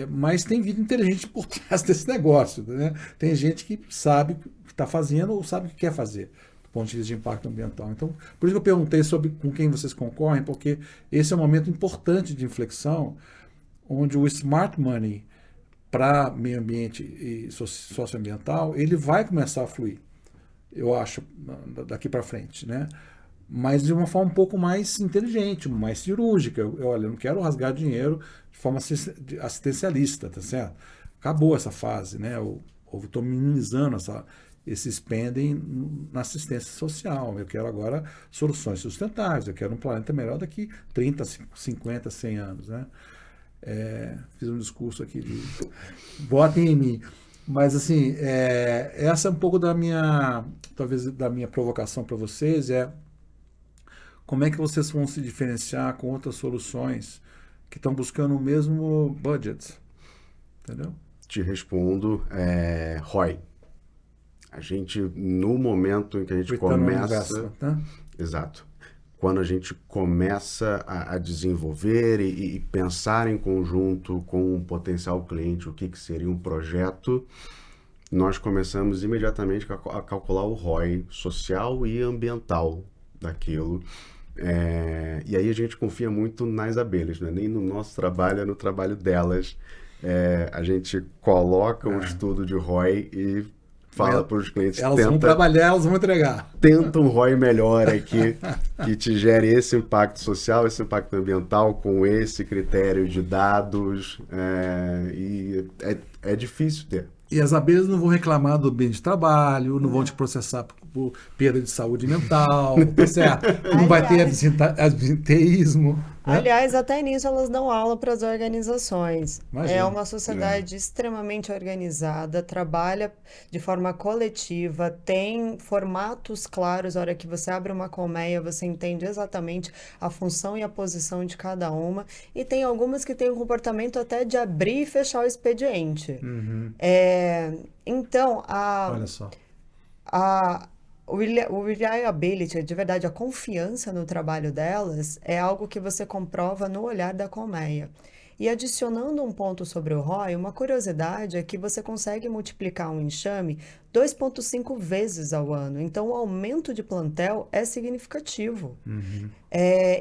mas tem vida inteligente por trás desse negócio, né? Tem gente que sabe o que está fazendo ou sabe o que quer fazer, do ponto de vista de impacto ambiental. Então, por isso que eu perguntei sobre com quem vocês concorrem, porque esse é um momento importante de inflexão, onde o smart money para meio ambiente e socioambiental, ele vai começar a fluir, eu acho, daqui para frente, né? Mas de uma forma um pouco mais inteligente, mais cirúrgica. Olha, eu não quero rasgar dinheiro de forma assistencialista, tá certo? Acabou essa fase, né? Eu estou minimizando esse spending na assistência social. Eu quero agora soluções sustentáveis, eu quero um planeta melhor daqui 30, 50, 100 anos, né? Fiz um discurso aqui de votem em mim. Mas, assim, essa é um pouco talvez da minha provocação para vocês, como é que vocês vão se diferenciar com outras soluções que estão buscando o mesmo budget? Entendeu? Te respondo, ROI. A gente, no momento em que a gente começa... Tá? Exato. Quando a gente começa a desenvolver e pensar em conjunto com um potencial cliente, o que seria um projeto, nós começamos imediatamente a calcular o ROI social e ambiental daquilo. E aí a gente confia muito nas abelhas, né? Nem no nosso trabalho, é no trabalho delas. A gente coloca um estudo de ROI e fala para os clientes... Elas vão trabalhar, elas vão entregar. Tenta um ROI melhor aqui, que te gere esse impacto social, esse impacto ambiental, com esse critério de dados. E é difícil ter. E as abelhas não vão reclamar do ambiente de trabalho, não vão te processar por perda de saúde mental, tá certo? Não vai ter absenteísmo. Né? Aliás, até nisso elas dão aula para as organizações. Imagina. É uma sociedade extremamente organizada, trabalha de forma coletiva, tem formatos claros. A hora que você abre uma colmeia, você entende exatamente a função e a posição de cada uma. E tem algumas que têm um comportamento até de abrir e fechar o expediente. Então, olha só. O reliability, de verdade, a confiança no trabalho delas é algo que você comprova no olhar da colmeia. E adicionando um ponto sobre o ROI, uma curiosidade é que você consegue multiplicar um enxame 2,5 vezes ao ano. Então, o aumento de plantel é significativo.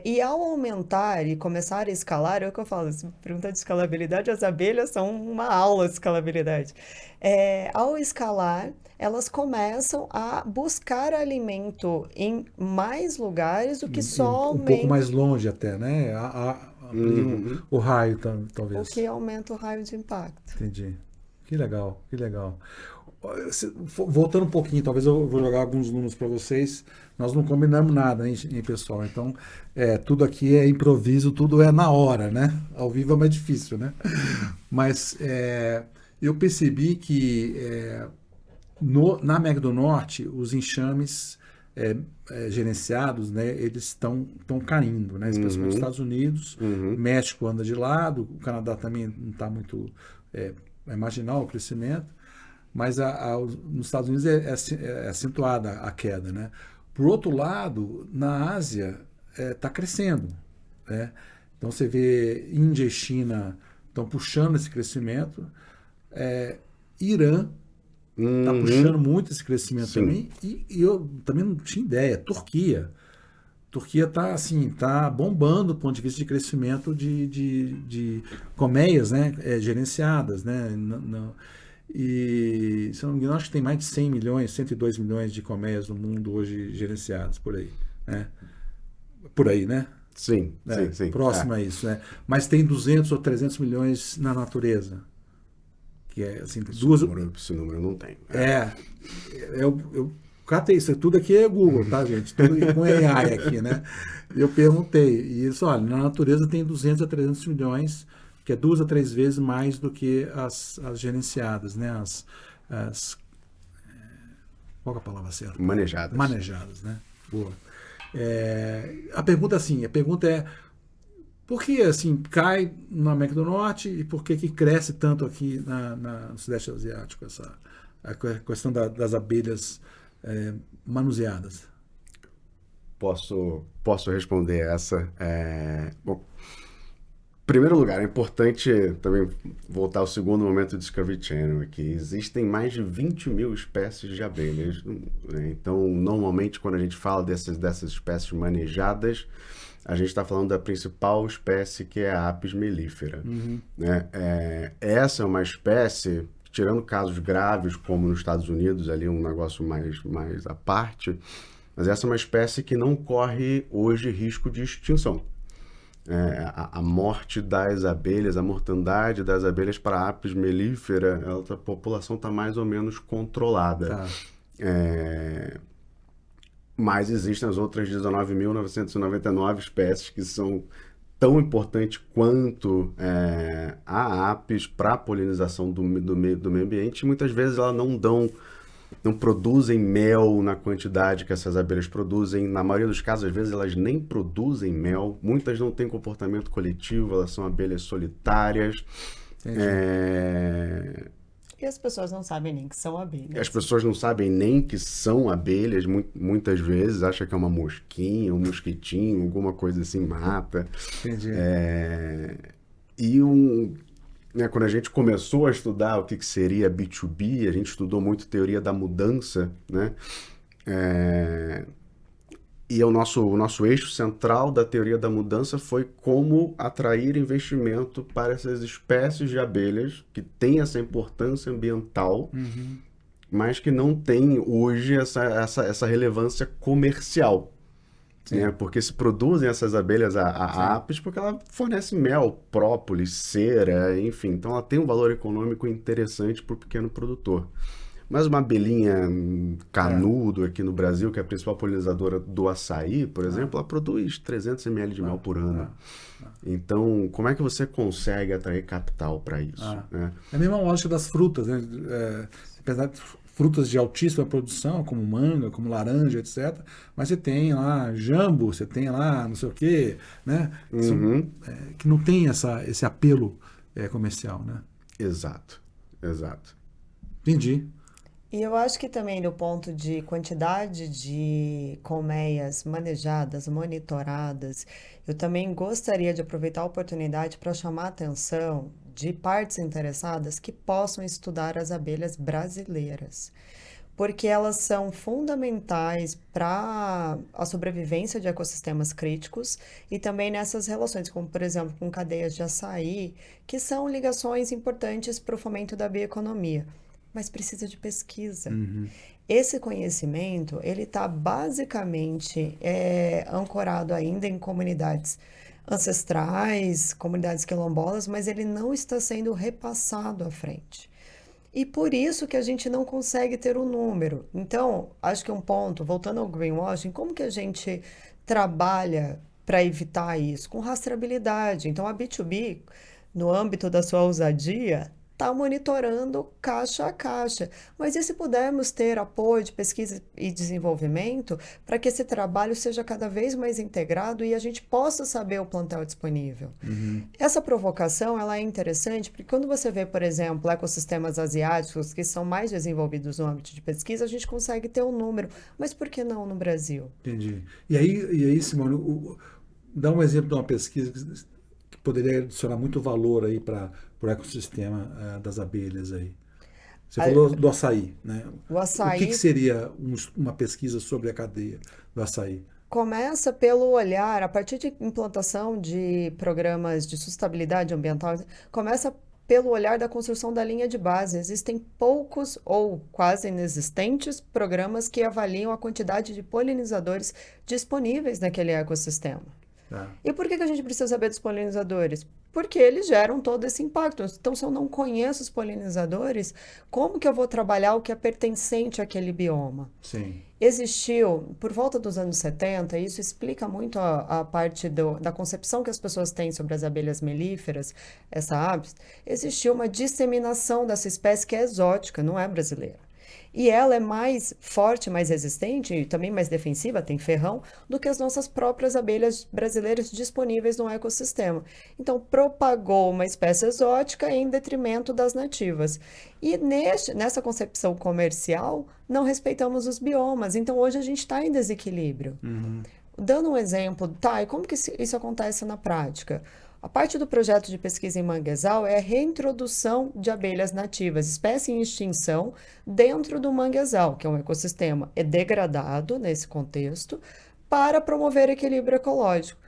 E ao aumentar e começar a escalar, é o que eu falo, se pergunta de escalabilidade, as abelhas são uma aula de escalabilidade. Ao escalar, elas começam a buscar alimento em mais lugares do que somente... Um pouco mais longe até, né? O raio, talvez. O que aumenta o raio de impacto. Entendi. Que legal, que legal. Voltando um pouquinho, talvez eu vou jogar alguns números para vocês. Nós não combinamos nada, hein, pessoal? Então, tudo aqui é improviso, tudo é na hora, né? Ao vivo é mais difícil, né? Mas eu percebi que na América do Norte, os enxames gerenciados, né, eles estão caindo, né, especialmente nos Estados Unidos, México anda de lado, o Canadá também não está muito, é marginal o crescimento, mas nos Estados Unidos é acentuada a queda, né. Por outro lado, na Ásia está crescendo, né, então você vê Índia e China estão puxando esse crescimento, Irã está puxando muito esse crescimento. Sim. Também, e eu também não tinha ideia. Turquia está assim, tá bombando do ponto de vista de crescimento de colmeias, né, gerenciadas, né, e se eu não me engano, acho que tem mais de 100 milhões, 102 milhões de colmeias no mundo hoje gerenciadas por aí, né? Por aí, né? Sim, sim. Próximo a isso, né? Mas tem 200 ou 300 milhões na natureza. Que é assim, esse número eu não tenho. Eu catei isso, tudo aqui é Google, tá, gente? Tudo com AI aqui, né? Eu perguntei, e isso, olha, na natureza tem 200 a 300 milhões, que é 2 a 3 vezes mais do que as gerenciadas, né? Qual é a palavra certa? Manejadas, né? Boa. A pergunta é por que assim cai na América do Norte e por que cresce tanto aqui no Sudeste Asiático a questão das abelhas manuseadas? Posso responder essa. Bom, em primeiro lugar, é importante também voltar ao segundo momento do Discovery Channel aqui. Existem mais de 20 mil espécies de abelhas, né? Então, normalmente, quando a gente fala dessas espécies manejadas, a gente está falando da principal espécie, que é a Apis mellifera. Né? Essa é uma espécie, tirando casos graves, como nos Estados Unidos, ali um negócio mais à parte, mas essa é uma espécie que não corre hoje risco de extinção. A morte das abelhas, a mortandade das abelhas para a Apis mellifera, a população está mais ou menos controlada. Tá. Mas existem as outras 19.999 espécies que são tão importantes quanto a apis para a polinização do meio ambiente. Muitas vezes elas não produzem mel na quantidade que essas abelhas produzem. Na maioria dos casos, às vezes, elas nem produzem mel. Muitas não têm comportamento coletivo, elas são abelhas solitárias. E as pessoas não sabem nem que são abelhas. As pessoas não sabem nem que são abelhas, muitas vezes, acham que é uma mosquinha, um mosquitinho, alguma coisa assim, mata. Entendi. Quando a gente começou a estudar o que seria B2B, a gente estudou muito teoria da mudança, né? E o nosso eixo central da teoria da mudança foi como atrair investimento para essas espécies de abelhas que têm essa importância ambiental, mas que não têm hoje essa relevância comercial. Né? Porque se produzem essas abelhas, a apis, porque ela fornece mel, própolis, cera, enfim. Então ela tem um valor econômico interessante para o pequeno produtor. Mas uma abelhinha canudo aqui no Brasil, que é a principal polinizadora do açaí, por exemplo, ela produz 300 ml de mel por ano. Então, como é que você consegue atrair capital para isso? Né? É a mesma lógica das frutas, né? Apesar de frutas de altíssima produção, como manga, como laranja, etc. Mas você tem lá jambo, você tem lá não sei o quê, né? Que não tem esse apelo comercial, né? Exato. Entendi. E eu acho que também no ponto de quantidade de colmeias manejadas, monitoradas, eu também gostaria de aproveitar a oportunidade para chamar a atenção de partes interessadas que possam estudar as abelhas brasileiras, porque elas são fundamentais para a sobrevivência de ecossistemas críticos e também nessas relações, como por exemplo com cadeias de açaí, que são ligações importantes para o fomento da bioeconomia. Mas precisa de pesquisa. Esse conhecimento, ele está basicamente ancorado ainda em comunidades ancestrais, comunidades quilombolas, mas ele não está sendo repassado à frente. E por isso que a gente não consegue ter um número. Então, acho que um ponto, voltando ao greenwashing, como que a gente trabalha para evitar isso? Com rastreabilidade. Então, a B2B, no âmbito da sua ousadia, está monitorando caixa a caixa. Mas e se pudermos ter apoio de pesquisa e desenvolvimento para que esse trabalho seja cada vez mais integrado e a gente possa saber o plantel disponível? Essa provocação ela é interessante porque quando você vê, por exemplo, ecossistemas asiáticos que são mais desenvolvidos no âmbito de pesquisa, a gente consegue ter um número. Mas por que não no Brasil? Entendi. E aí, Simone, dá um exemplo de uma pesquisa que poderia adicionar muito valor aí para o ecossistema das abelhas aí. Você falou do açaí, né? O O açaí que seria uma pesquisa sobre a cadeia do açaí? começa pelo olhar, a partir de implantação de programas de sustentabilidade ambiental, começa pelo olhar da construção da linha de base. Existem poucos ou quase inexistentes programas que avaliam a quantidade de polinizadores disponíveis naquele ecossistema. Tá. E por que a gente precisa saber dos polinizadores? Porque eles geram todo esse impacto. Então, se eu não conheço os polinizadores, como que eu vou trabalhar o que é pertencente àquele bioma? Sim. Existiu, por volta dos anos 70, e isso explica muito a parte da concepção que as pessoas têm sobre as abelhas melíferas, essa aves, existiu uma disseminação dessa espécie que é exótica, não é brasileira. E ela é mais forte, mais resistente e também mais defensiva, tem ferrão, do que as nossas próprias abelhas brasileiras disponíveis no ecossistema. Então, propagou uma espécie exótica em detrimento das nativas. E nessa concepção comercial, não respeitamos os biomas. Então, hoje a gente está em desequilíbrio. Dando um exemplo, tá, e como que isso acontece na prática? A parte do projeto de pesquisa em manguezal é a reintrodução de abelhas nativas, espécie em extinção, dentro do manguezal, que é um ecossistema degradado nesse contexto, para promover equilíbrio ecológico.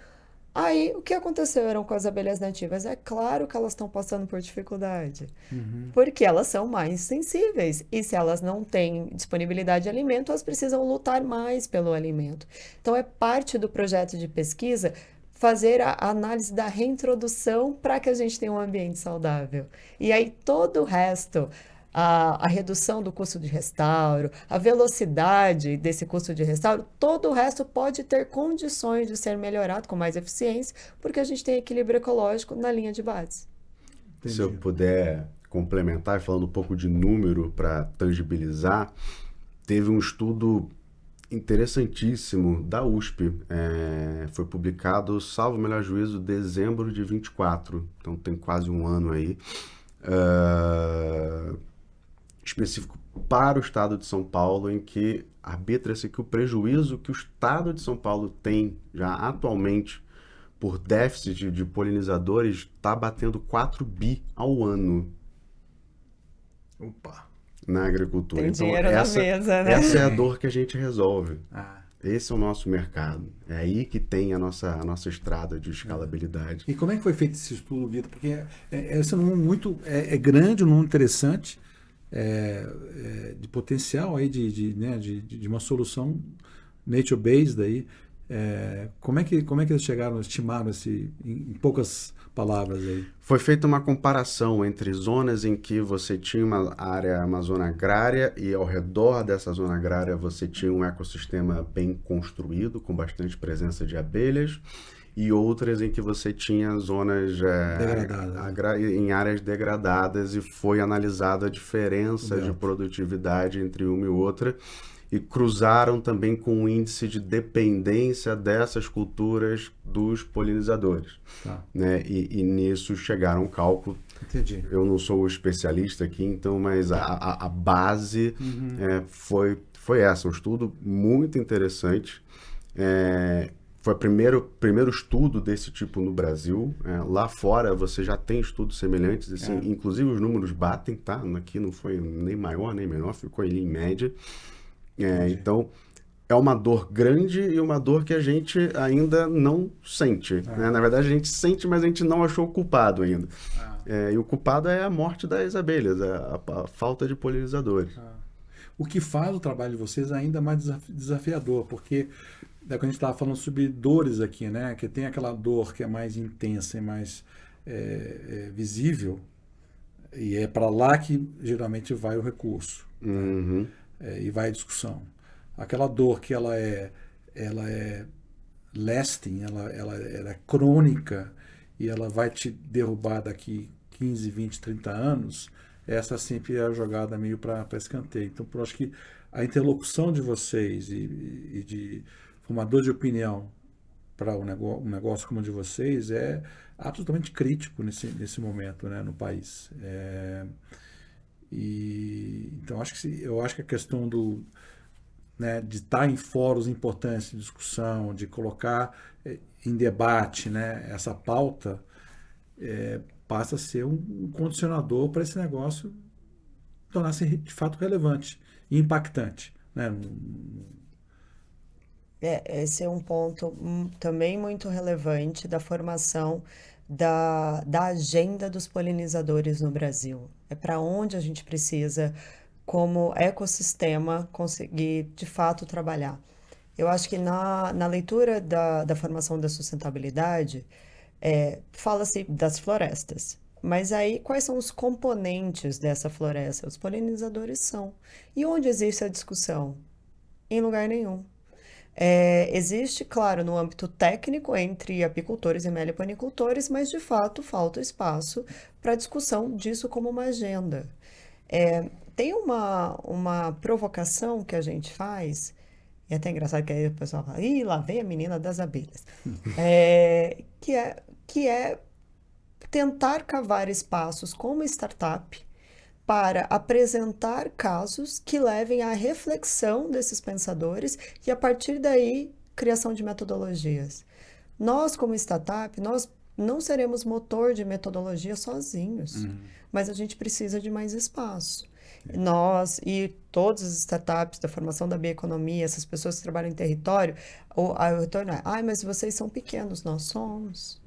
Aí, o que aconteceram com as abelhas nativas? É claro que elas estão passando por dificuldade, porque elas são mais sensíveis. E se elas não têm disponibilidade de alimento, elas precisam lutar mais pelo alimento. Então, é parte do projeto de pesquisa fazer a análise da reintrodução para que a gente tenha um ambiente saudável. E aí, todo o resto, a redução do custo de restauro, a velocidade desse custo de restauro, todo o resto pode ter condições de ser melhorado com mais eficiência, porque a gente tem equilíbrio ecológico na linha de base. Entendi. Se eu puder complementar, falando um pouco de número para tangibilizar, teve um estudo interessantíssimo da USP, foi publicado, salvo o melhor juízo, dezembro de 24, então tem quase um ano aí, específico para o estado de São Paulo, em que arbitra-se que o prejuízo que o estado de São Paulo tem já atualmente por déficit de polinizadores está batendo 4 bi ao ano Opa. na agricultura. Tem Então, dinheiro na mesa, né? essa é a dor que a gente resolve. Ah. Esse é o nosso mercado. É aí que tem a nossa estrada de escalabilidade. E como é que foi feito esse estudo, Vitor? Porque esse é um número muito grande, um número interessante, de potencial aí de uma solução nature-based aí. Como é que eles chegaram, estimaram em poucas palavras aí? Foi feita uma comparação entre zonas em que você tinha uma área amazônica agrária e ao redor dessa zona agrária você tinha um ecossistema bem construído, com bastante presença de abelhas, e outras em que você tinha zonas em áreas degradadas, e foi analisada a diferença de produtividade entre uma e outra, e cruzaram também com o índice de dependência dessas culturas dos polinizadores. Tá. Né? E nisso chegaram ao cálculo. Entendi. Eu não sou o especialista aqui, então, mas a base foi essa, um estudo muito interessante. Foi o primeiro estudo desse tipo no Brasil. Lá fora você já tem estudos semelhantes, assim, inclusive os números batem, tá? Aqui não foi nem maior nem menor, ficou ali em média. Então, é uma dor grande e uma dor que a gente ainda não sente. Né? Na verdade, a gente sente, mas a gente não achou o culpado ainda. E o culpado é a morte das abelhas, a falta de polinizadores. O que faz o trabalho de vocês ainda mais desafiador, porque quando a gente estava falando sobre dores aqui, né? Que tem aquela dor que é mais intensa e mais visível, e é para lá que geralmente vai o recurso. Uhum. E vai a discussão. Aquela dor que ela é lasting, ela é crônica, e ela vai te derrubar daqui 15, 20, 30 anos, essa sempre é a jogada meio para escanteio. Então, eu acho que a interlocução de vocês e de formador de opinião para um negócio como o de vocês é absolutamente crítico nesse momento, né, no país. Então, eu acho que a questão né, de estar em fóruns importantes de discussão, de colocar em debate, né, essa pauta, passa a ser um condicionador para esse negócio tornar-se de fato relevante e impactante, né? Esse é um ponto também muito relevante da formação da agenda dos polinizadores no Brasil. É para onde a gente precisa, como ecossistema, conseguir de fato trabalhar. Eu acho que na leitura da formação da sustentabilidade, fala-se das florestas. Mas aí, quais são os componentes dessa floresta? Os polinizadores são. E onde existe a discussão? Em lugar nenhum. Existe, claro, no âmbito técnico entre apicultores e meliponicultores, mas de fato falta espaço para discussão disso como uma agenda. Tem uma provocação que a gente faz, e é até engraçado que aí o pessoal fala, ih, lá vem a menina das abelhas, que é tentar cavar espaços como startup para apresentar casos que levem à reflexão desses pensadores e, a partir daí, criação de metodologias. Nós, como startup, nós não seremos motor de metodologia sozinhos, mas a gente precisa de mais espaço. Nós e todas as startups da formação da bioeconomia, essas pessoas que trabalham em território, o retorno é, mas vocês são pequenos, nós somos.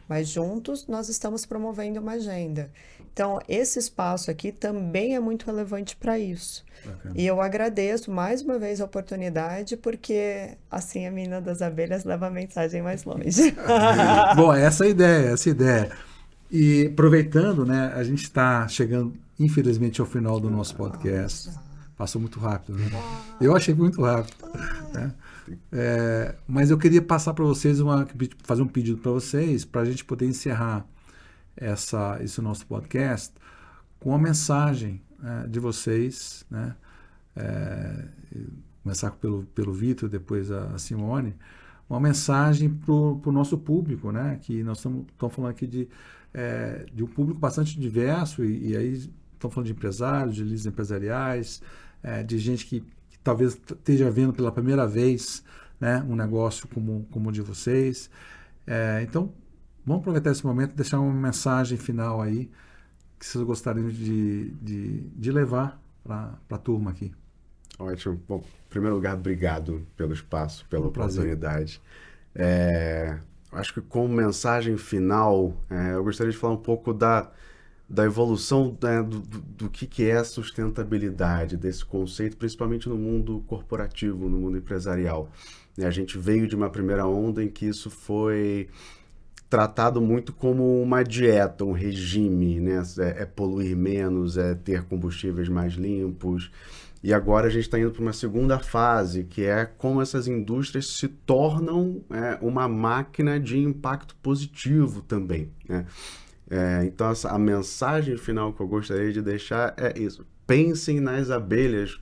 Mas juntos nós estamos promovendo uma agenda. Então, esse espaço aqui também é muito relevante para isso. Bacana. E eu agradeço mais uma vez a oportunidade, porque assim a menina das abelhas leva a mensagem mais longe. Bom, essa é a ideia. E aproveitando, né, a gente está chegando, infelizmente, ao final do nosso podcast. Passou muito rápido, né? Eu achei muito rápido. Né? Mas eu queria passar para vocês, fazer um pedido para vocês, para a gente poder encerrar esse nosso podcast com uma mensagem, né, de vocês, né? Começar pelo Vitor, depois a Simone, uma mensagem para o nosso público, né? Que nós estamos falando aqui de um público bastante diverso, e aí estamos falando de empresários, de líderes empresariais, de gente que talvez esteja vendo pela primeira vez, né, um negócio como o de vocês. Então, vamos aproveitar esse momento e deixar uma mensagem final aí que vocês gostariam de levar para a turma aqui. Ótimo. Bom, em primeiro lugar, obrigado pelo espaço, pela oportunidade. Acho que como mensagem final, eu gostaria de falar um pouco da evolução, né, do que é a sustentabilidade, desse conceito, principalmente no mundo corporativo, no mundo empresarial. A gente veio de uma primeira onda em que isso foi tratado muito como uma dieta, um regime, né? Poluir menos, ter combustíveis mais limpos. E agora a gente está indo para uma segunda fase, que é como essas indústrias se tornam uma máquina de impacto positivo também, né? Então, a mensagem final que eu gostaria de deixar é isso. Pensem nas abelhas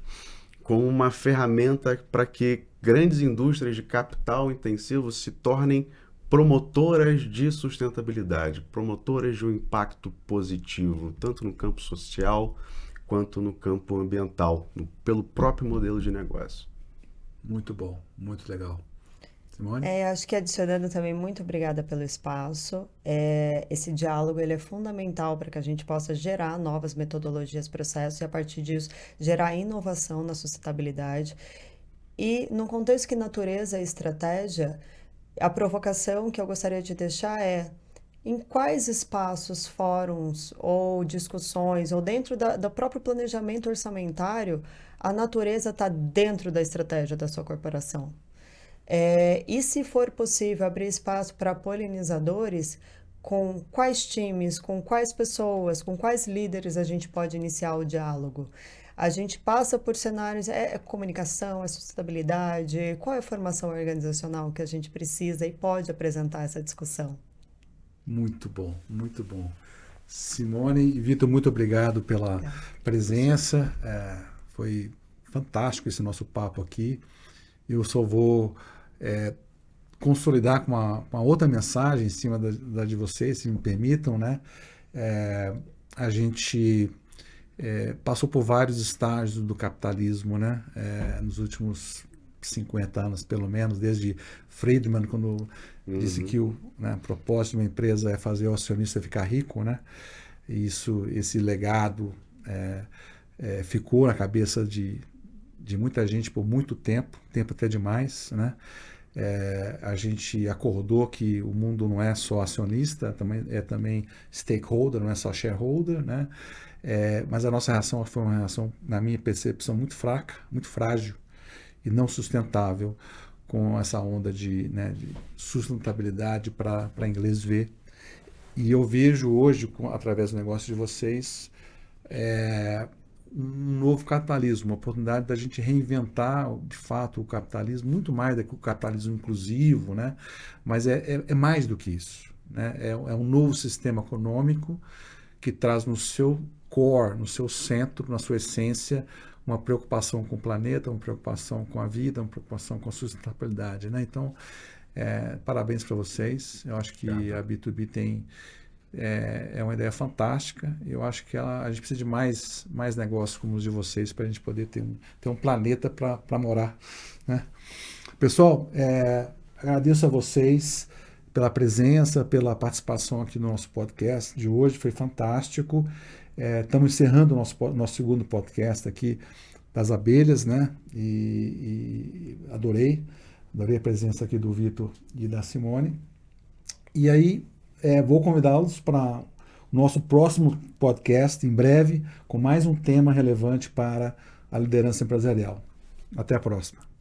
como uma ferramenta para que grandes indústrias de capital intensivo se tornem promotoras de sustentabilidade, promotoras de um impacto positivo, tanto no campo social quanto no campo ambiental, pelo próprio modelo de negócio. Muito bom, muito legal. Simone? Acho que adicionando também, muito obrigada pelo espaço. Esse diálogo ele é fundamental para que a gente possa gerar novas metodologias, processos e, a partir disso, gerar inovação na sustentabilidade. E, num contexto que natureza é estratégia, a provocação que eu gostaria de deixar em quais espaços, fóruns ou discussões, ou dentro do próprio planejamento orçamentário, a natureza está dentro da estratégia da sua corporação. E se for possível abrir espaço para polinizadores, com quais times, com quais pessoas, com quais líderes a gente pode iniciar o diálogo? A gente passa por cenários, comunicação, sustentabilidade, qual é a formação organizacional que a gente precisa e pode apresentar essa discussão? Muito bom, muito bom. Simone e Vitor, muito obrigado pela presença. Foi fantástico esse nosso papo aqui. Eu só vou consolidar com uma outra mensagem em cima da de vocês, se me permitam, né? A gente passou por vários estágios do capitalismo, né? Nos últimos 50 anos, pelo menos, desde Friedman, quando disse que o propósito de uma empresa é fazer o acionista ficar rico, né? E esse legado ficou na cabeça de muita gente por muito tempo até demais, né? A gente acordou que o mundo não é só acionista, também stakeholder, não é só shareholder, né? Mas a nossa reação foi uma reação, na minha percepção, muito fraca, muito frágil e não sustentável com essa onda de sustentabilidade para inglês ver. E eu vejo hoje, através do negócio de vocês, um novo capitalismo, uma oportunidade da gente reinventar, de fato, o capitalismo, muito mais do que o capitalismo inclusivo, né? Mas é mais do que isso, né? É um novo sistema econômico que traz no seu core, no seu centro, na sua essência, uma preocupação com o planeta, uma preocupação com a vida, uma preocupação com a sustentabilidade, né? Então, parabéns para vocês. Eu acho que a B2B tem uma ideia fantástica. Eu acho que a gente precisa de mais negócios como os de vocês para a gente poder ter um planeta para morar, né? Pessoal, agradeço a vocês pela presença, pela participação aqui no nosso podcast de hoje. Foi fantástico. Estamos encerrando o nosso segundo podcast aqui das abelhas, né? E adorei a presença aqui do Vitor e da Simone. E aí, vou convidá-los para o nosso próximo podcast, em breve, com mais um tema relevante para a liderança empresarial. Até a próxima.